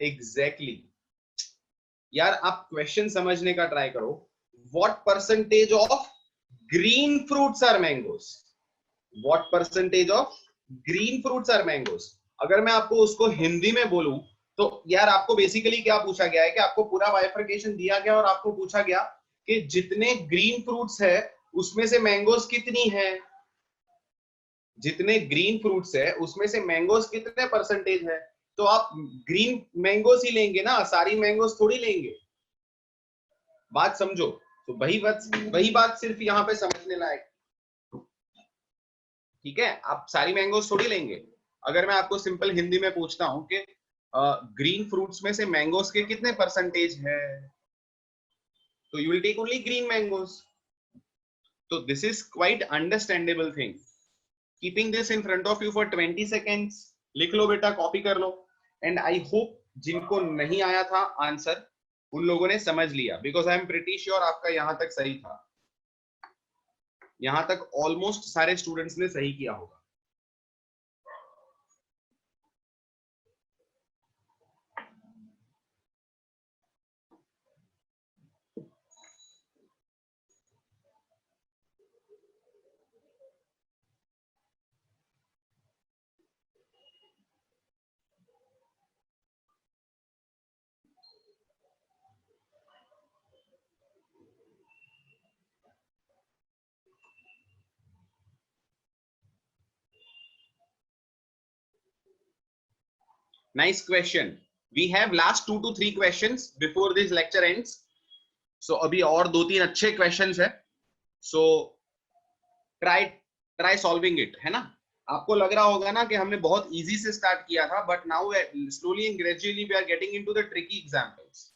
एग्जैक्टली exactly. यार आप क्वेश्चन समझने का ट्राई करो. What percentage of green fruits are mangoes? What percentage of green fruits are mangoes? अगर मैं आपको उसको हिंदी में बोलूं तो यार आपको बेसिकली क्या पूछा गया है कि आपको पूरा बाइफरकेशन दिया गया और आपको पूछा गया कि जितने ग्रीन फ्रूट्स है उसमें से मैंगोज कितनी है. जितने ग्रीन फ्रूट्स है उसमें से मैंगोज कितने परसेंटेज है. तो आप ग्रीन मैंगोज ही लेंगे ना, सारी मैंगोज थोड़ी लेंगे. बात समझो. तो वही बात सिर्फ यहाँ पे समझने लायक, ठीक है. आप सारी मैंगोज थोड़ी लेंगे. अगर मैं आपको सिंपल हिंदी में पूछता हूं कि ग्रीन फ्रूट्स में से मैंगोज के कितने परसेंटेज है, तो you will take only green mangoes. तो this is quite understandable thing. Keeping this in front of you for 20 seconds. लिख लो बेटा, कॉपी कर लो. एंड आई होप जिनको नहीं आया था आंसर उन लोगों ने समझ लिया, because I am pretty sure आपका यहां तक सही था. यहां तक ऑलमोस्ट सारे स्टूडेंट्स ने सही किया होगा. Nice question. We have last 2 to 3 questions before this lecture ends. So अभी और 2-3 अच्छे questions है. So try solving it, है ना? आपको लग रहा होगा ना कि हमने बहुत easy से start किया था, but now slowly and gradually we are getting into the tricky examples.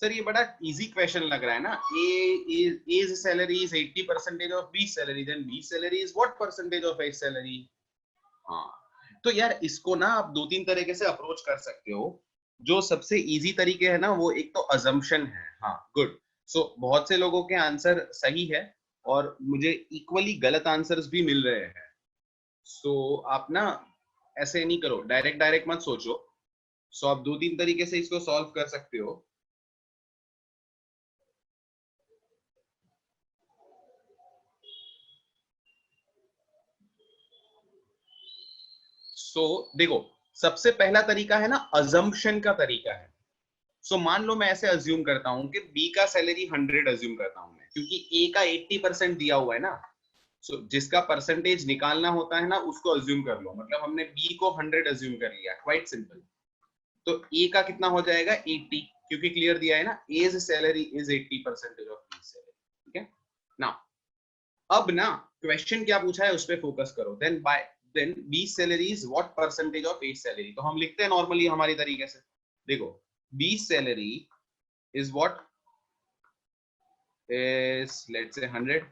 Sir ये बड़ा इजी क्वेश्चन लग रहा है ना. A's salary is 80% of B's salary, then B's salary is what percentage of A's salary? हाँ, तो यार इसको ना आप 2-3 तरीके से अप्रोच कर सकते हो. जो सबसे इजी तरीके है ना, वो एक तो अजम्पशन है. हाँ, गुड. सो बहुत से लोगों के आंसर सही है और मुझे इक्वली गलत आंसर्स भी मिल रहे हैं. सो आप ना ऐसे नहीं करो, डायरेक्ट मत सोचो. सो आप 2-3 तरीके से इसको सॉल्व कर सकते हो. देखो, सबसे पहला तरीका है ना, अजम्पशन का तरीका है. मान लो मैं ऐसे अज्यूम करता हूं कि बी का सैलरी 100 अज्यूम करता हूं मैं, क्योंकि ए का 80% दिया हुआ है ना. जिसका परसेंटेज निकालना होता है ना, उसको अज्यूम कर लो. मतलब हमने बी को 100 अज्यूम कर लिया, क्वाइट सिंपल. तो ए का कितना हो जाएगा? 80, क्योंकि क्लियर दिया है ना, as salary is 80% of B salary. ठीक है ना? अब ना क्वेश्चन क्या पूछा है उस पर फोकस करो. then B salary is what percentage of A salary? तो हम लिखते हैं नॉर्मली हमारी तरीके से. देखो, B salary is what is, let's say 100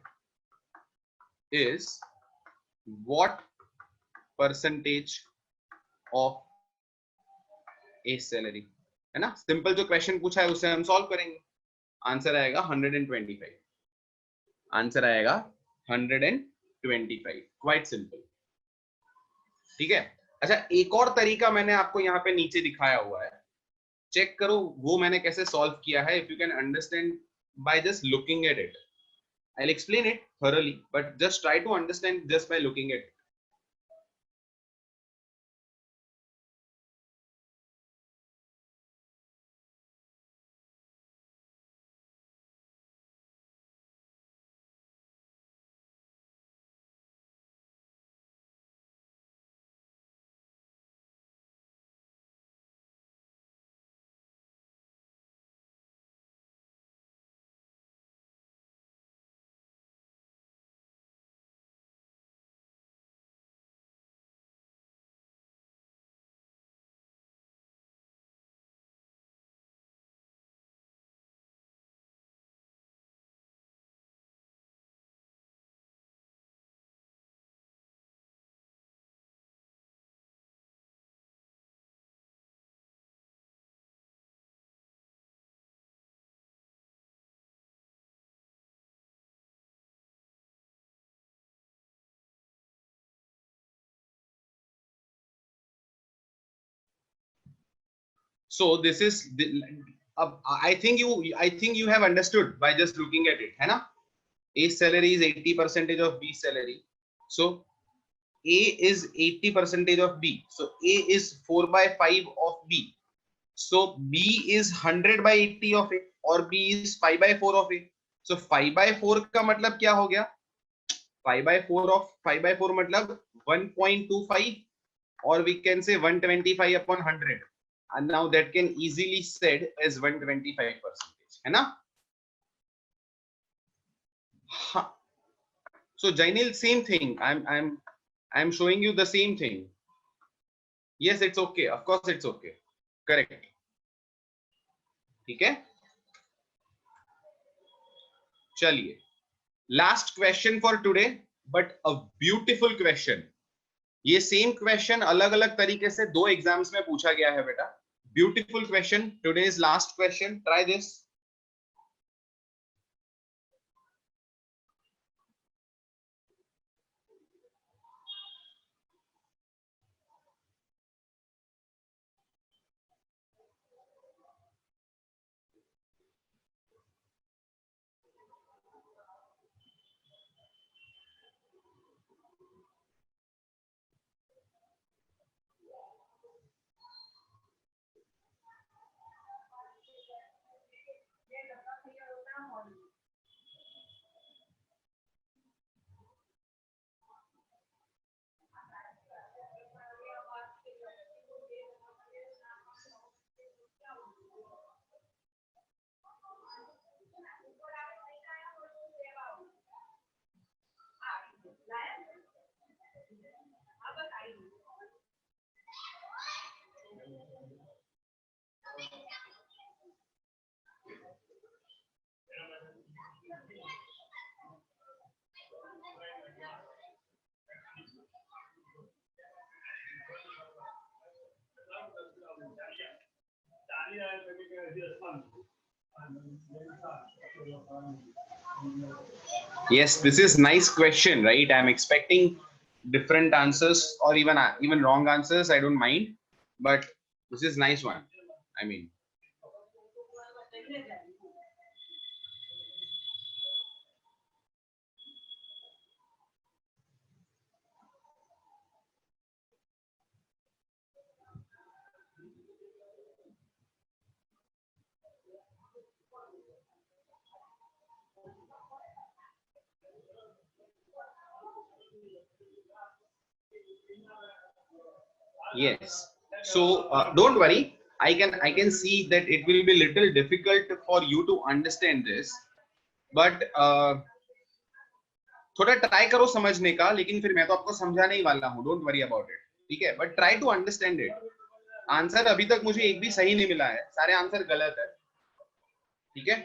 is what percentage of A salary, है ना? सिंपल जो क्वेश्चन पूछा है उससे हम सॉल्व करेंगे. आंसर आएगा 125. आंसर आएगा 125. Quite simple. ठीक है. अच्छा, एक और तरीका मैंने आपको यहाँ पे नीचे दिखाया हुआ है, चेक करो वो मैंने कैसे सॉल्व किया है. If you can understand by just looking at it, I will explain it thoroughly, but just try to understand just by looking at it. So this is I think you have understood by just looking at it, है ना? A salary is 80% of B salary. So A is 80% of B. So A is 4/5 of B. So B is 100 by 80 of A, और B is 5/4 of A. So 5/4 का मतलब क्या हो गया? 5/4 of 5/4 मतलब 1.25, और we can say 125 upon 100. and now that can easily said as 125%, है ना? हाँ. So Jainil, same thing. I'm showing you the same thing. Yes, it's okay. Of course, it's okay. Correct. ठीक है? चलिए. Last question for today, but a beautiful question. ये सेम क्वेश्चन अलग अलग तरीके से 2 एग्जाम्स में पूछा गया है बेटा. Beautiful question. Today's last question. Try this. Yes, this is nice question, right? I'm expecting different answers or even wrong answers. I don't mind, but this is nice one. I mean, yes. So don't worry. I can see that it will be little difficult for you to understand this, but थोड़ा ट्राई करो समझने का. लेकिन फिर मैं तो आपको समझाने ही वाला हूँ. Don't worry about it. ठीक है, but try to understand it. Answer अभी तक मुझे एक भी सही नहीं मिला है. सारे आंसर गलत है. ठीक है.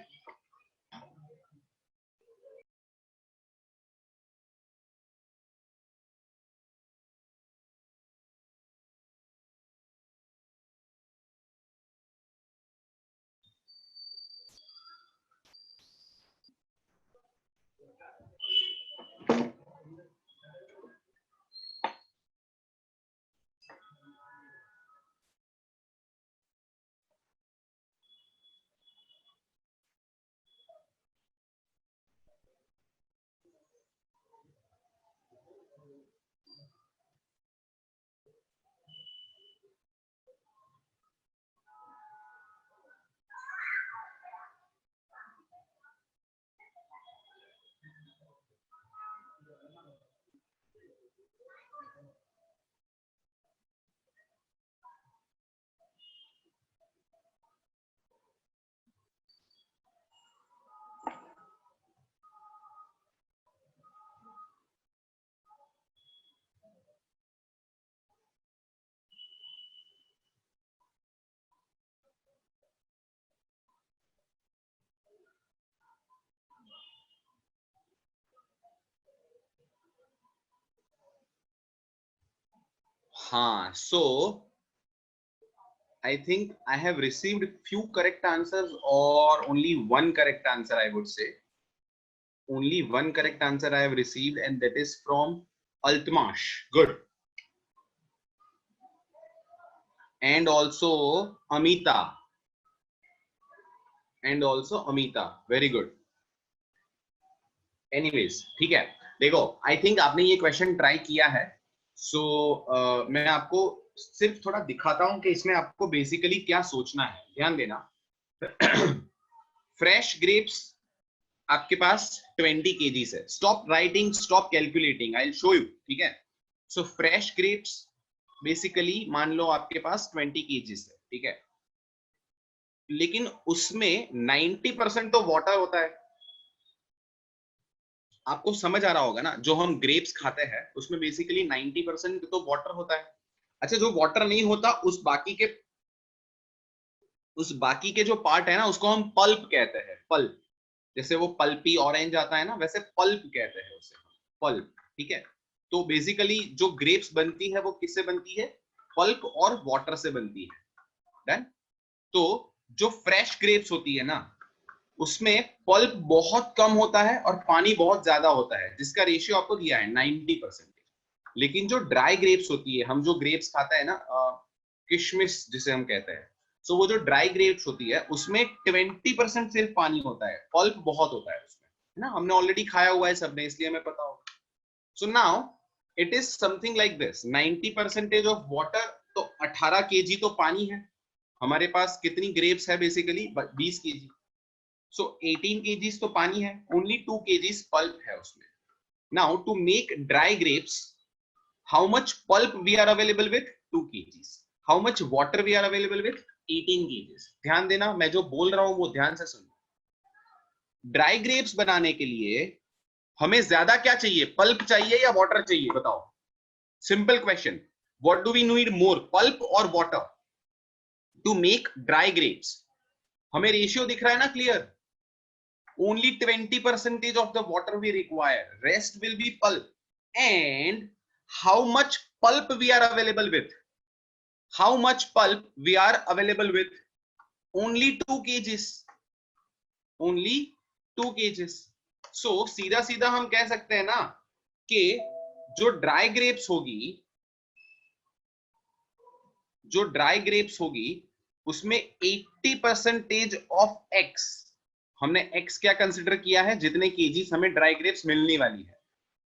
हाँ, so I think I have received few correct answers or only one correct answer. I would say only one correct answer I have received, and that is from Altmash. Good. And also Amita. And also Amita. Very good. Anyways, ठीक है. देखो, I think आपने ये question try किया है. So मैं आपको सिर्फ थोड़ा दिखाता हूं कि इसमें आपको बेसिकली क्या सोचना है. ध्यान देना. फ्रेश ग्रेप्स आपके पास 20 kgs है. Stop writing, stop calculating, I will show you. ठीक है. सो फ्रेश ग्रेप्स बेसिकली मान लो आपके पास 20 kgs है. ठीक है, लेकिन उसमें 90% तो वाटर होता है। आपको समझ आ रहा होगा ना, जो हम ग्रेप्स खाते हैं उसमें बेसिकली 90% तो वाटर होता है। अच्छा, जो वाटर नहीं होता उस बाकी के जो पार्ट है ना, उसको हम पल्प कहते हैं। पल्प, जैसे वो पल्पी ऑरेंज आता है ना, वैसे पल्प कहते हैं उसे, पल्प। ठीक है, तो बेसिकली जो ग्रेप्स बनती है वो किससे बनती है? पल्प और वाटर से बनती है। डन। तो जो फ्रेश ग्रेप्स होती है ना, उसमें पल्प बहुत कम होता है और पानी बहुत ज्यादा होता है, जिसका रेशियो आपको दिया है 90%। लेकिन जो ड्राई ग्रेप्स होती है, हम जो ग्रेप्स खाता है ना, किशमिश जिसे हम कहते हैं, सो वो जो ड्राई ग्रेप्स होती है उसमें 20% सिर्फ पानी होता है, पल्प बहुत होता है उसमें, है ना। हमने ऑलरेडी खाया हुआ है सबने, इसलिए हमें पता होगा। So now it is something like this, 90% of water, तो 18 केजी तो पानी है। हमारे पास कितनी ग्रेप्स है? Basically 20 KG. सो 18 केजीज तो पानी है, ओनली 2 केजीज पल्प है उसमें। Now to make dry grapes, how much pulp we are available with? 2 kgs. How much water we are available with? 18 kgs. ध्यान देना, मैं जो बोल रहा हूं वो ध्यान से सुनो। ड्राई ग्रेप्स बनाने के लिए हमें ज्यादा क्या चाहिए? पल्प चाहिए या वाटर चाहिए? बताओ, simple question. What do we need more, pulp और water to make dry grapes? हमें रेशियो दिख रहा है ना, clear? only 20% of the water we require, rest will be pulp. And how much pulp we are available with? How much pulp we are available with? Only 2 kgs. Only 2 kgs. So सीधा सीधा हम कह सकते हैं ना कि जो ड्राई ग्रेप्स होगी उसमें 80% ऑफ एक्स, हमने एक्स क्या कंसिडर किया है? जितने केजीज हमें ड्राई ग्रेप्स मिलने वाली है,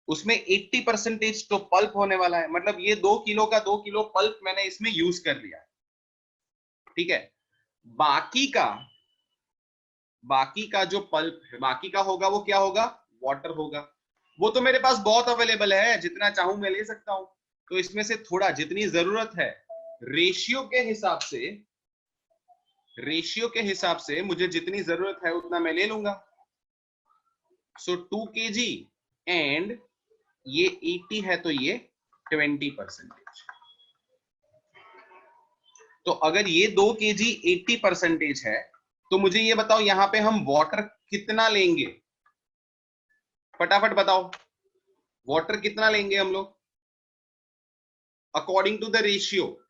उसमें 80% तो पल्प होने वाला है। मतलब ये 2 किलो का 2 किलो पल्प मैंने इसमें यूज कर लिया। ठीक है, बाकी का जो पल्प है, बाकी का होगा, वो क्या होगा? वाटर होगा। वो तो मेरे पास बहुत अवेलेबल है, जितना चाहूं मैं ले सकता हूं। तो इसमें से थोड़ा, जितनी जरूरत है, रेशियो के हिसाब से मुझे जितनी जरूरत है उतना मैं ले लूंगा। सो 2 kg एंड ये 80 है तो ये 20%। तो अगर ये 2 kg 80% है, तो मुझे ये बताओ यहां पे हम वाटर कितना लेंगे? फटाफट बताओ, वाटर कितना लेंगे हम लोग अकॉर्डिंग टू द रेशियो?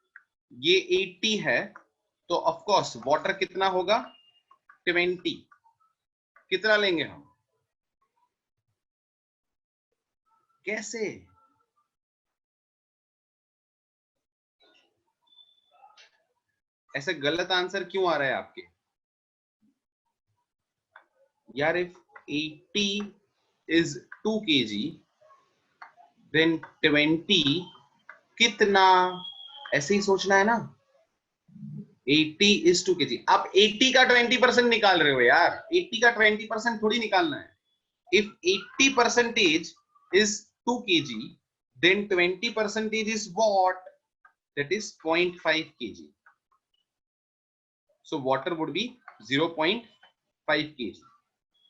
ये 80 है तो ऑफ कोर्स वाटर कितना होगा? 20। कितना लेंगे हम? कैसे? ऐसे गलत आंसर क्यों आ रहा है आपके यार? इफ 80 is 2 kg, then 20 कितना? ऐसे ही सोचना है ना। 80 is 2 kg। आप 80 का 20% निकाल रहे हो यार, 80 का 20% थोड़ी निकालना है। If 80% is 2 kg, then 20% is what? That is 0.5 kg. So water would be 0.5 kg.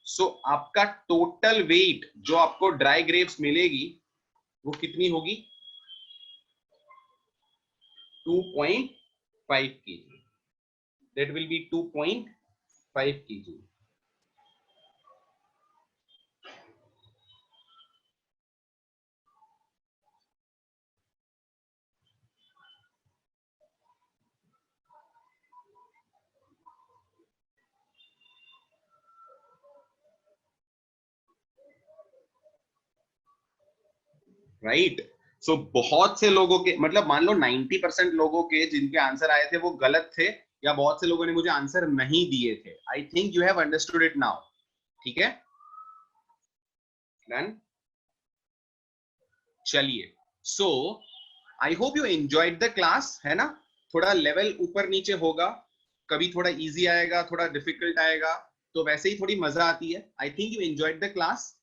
So आपका टोटल वेट जो आपको ड्राई ग्रेप्स मिलेगी वो कितनी होगी? 2.5 kg. That will be 2.5 kg. Right. सो बहुत से लोगों के, मतलब मान लो 90% लोगों के जिनके आंसर आए थे वो गलत थे, या बहुत से लोगों ने मुझे आंसर नहीं दिए थे। I think you have understood it now. ठीक है, डन। चलिए, so I hope you enjoyed the class, है ना। थोड़ा लेवल ऊपर नीचे होगा, कभी थोड़ा इजी आएगा, थोड़ा डिफिकल्ट आएगा, तो वैसे ही थोड़ी मजा आती है। I think you enjoyed the class.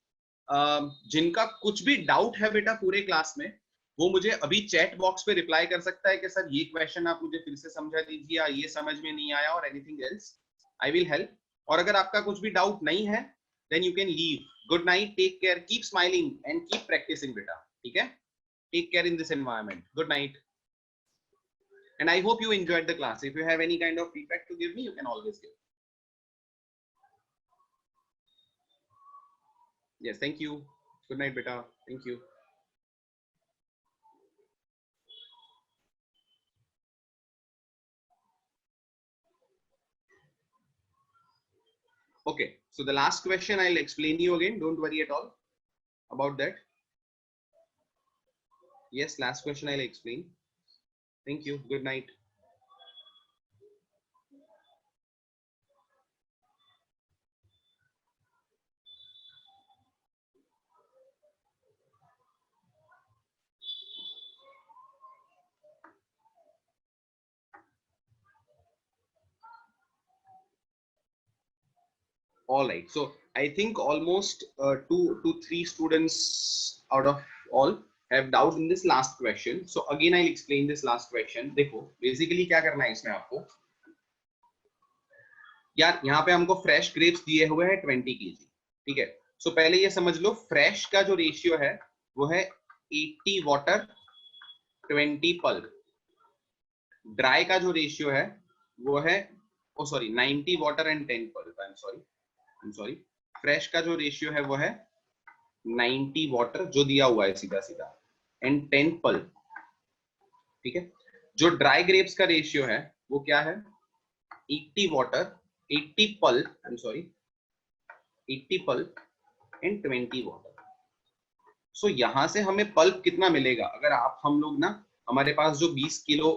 जिनका कुछ भी डाउट है बेटा पूरे क्लास में, वो मुझे अभी चैट बॉक्स पे रिप्लाई कर सकता है कि सर ये क्वेश्चन आप मुझे फिर से समझा दीजिए, या ये समझ में नहीं आया, और anything else, I will help. और अगर आपका कुछ भी डाउट नहीं है then you can leave. Good night, take care, keep smiling and keep practising बेटा, ठीक है? Take care in this environment. Good night, and I hope you enjoyed the class. If you have any kind of feedback to give me, you can always give. Yes, thank you. Good night beta. Thank you. Okay, so the last question I'll explain you again, don't worry at all about that. Yes, last question I'll explain. Thank you. Good night. All right, so I think almost 2 to 3 students out of all have doubt in this last question. So again I'll explain this last question. देखो basically क्या करना है इसमें आपको, यार यहाँ पे हमको फ्रेश ग्रेप्स दिए हुए हैं 20 kg, ठीक है? सो पहले ये समझ लो फ्रेश का जो रेशियो है वो है 80 वाटर 20 पल्प। ड्राई का जो रेशियो है वो है, oh sorry, 90 water and 10 pulp. I am sorry, fresh का जो रेशियो है वो है 90 वाटर जो दिया हुआ है सीधा सीधा, एंड 10 पल्प, ठीक है? जो ड्राई ग्रेप्स का रेशियो है वो क्या है? 80 water 80 pulp, I am sorry, 80 pulp and 20 water. So यहां से हमें पल्प कितना मिलेगा? अगर आप हम लोग ना, हमारे पास जो 20 किलो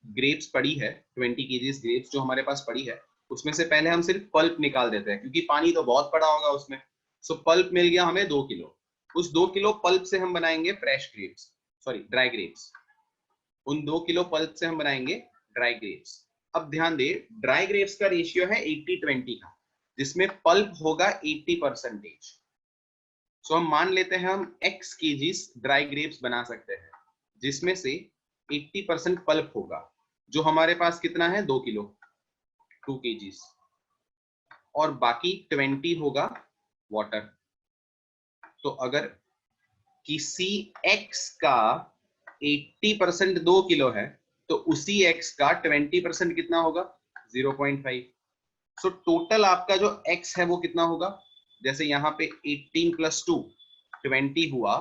ग्रेप्स पड़ी है, 20 केजीज ग्रेप्स जो हमारे पास पड़ी है, उसमें से पहले हम सिर्फ पल्प निकाल देते हैं क्योंकि पानी तो बहुत पड़ा होगा उसमें। सो पल्प मिल गया हमें 2 किलो। उस 2 किलो पल्प से हम बनाएंगे fresh grapes, sorry dry grapes. उन 2 किलो पल्प से हम बनाएंगे ड्राई ग्रेप्स। अब ध्यान दे, ड्राई ग्रेप्स का रेशियो है 80-20 का, जिसमें पल्प होगा 80%। सो हम मान लेते हैं हम x केजीज ड्राई ग्रेप्स बना सकते हैं, जिसमें से 80% पल्प होगा, जो हमारे पास कितना है? 2 किलो, 2 केजीज, और बाकी 20 होगा वाटर। तो अगर किसी x का 80% 2 किलो है तो उसी x का 20% कितना होगा? 0.5। सो टोटल आपका जो x है वो कितना होगा? जैसे यहाँ पे 18 + 2 20 हुआ,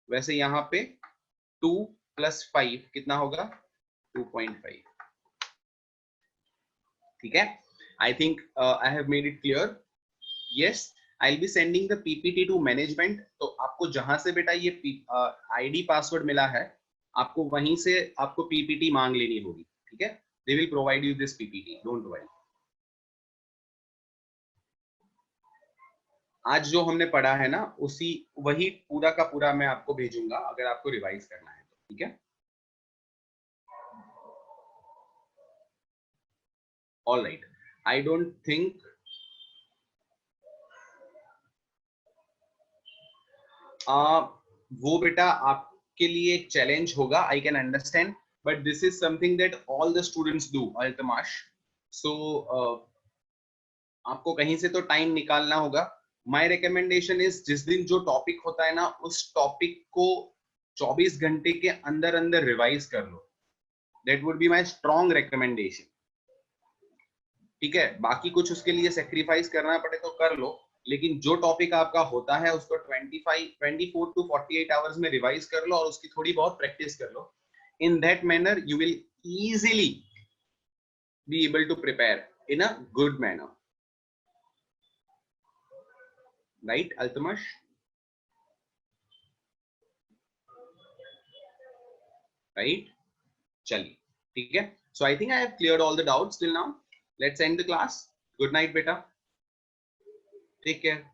वैसे यहाँ पे 2 + 5 कितना होगा? 2.5, ठीक है? I think I have made it clear. Yes, I will be sending the PPT to management. तो आपको जहां से बेटा ये आईडी पासवर्ड मिला है, आपको वहीं से आपको पीपीटी मांग लेनी होगी, ठीक है? They will provide you this PPT, don't worry. आज जो हमने पढ़ा है ना, उसी वही पूरा का पूरा मैं आपको भेजूंगा अगर आपको रिवाइज करना है तो, ठीक है? All right, I don't think वो बेटा आपके लिए चैलेंज होगा, I can understand, but this is something that all the students do Altamash. So आपको कहीं से तो टाइम निकालना होगा। माय रिकमेंडेशन इज, जिस दिन जो टॉपिक होता है ना, उस टॉपिक को 24 घंटे के अंदर अंदर रिवाइज कर लो। That would be my strong recommendation, ठीक है? बाकी कुछ उसके लिए सेक्रीफाइस करना पड़े तो कर लो, लेकिन जो टॉपिक आपका होता है उसको 24 to 48 आवर्स में रिवाइज कर लो और उसकी थोड़ी बहुत प्रैक्टिस कर लो। In that manner you will easily be able to prepare in a good manner, right Altamash? Right, चलिए, ठीक है? So I think I have cleared all the doubts till now. Let's end the class. Good night बेटा, टेक केयर।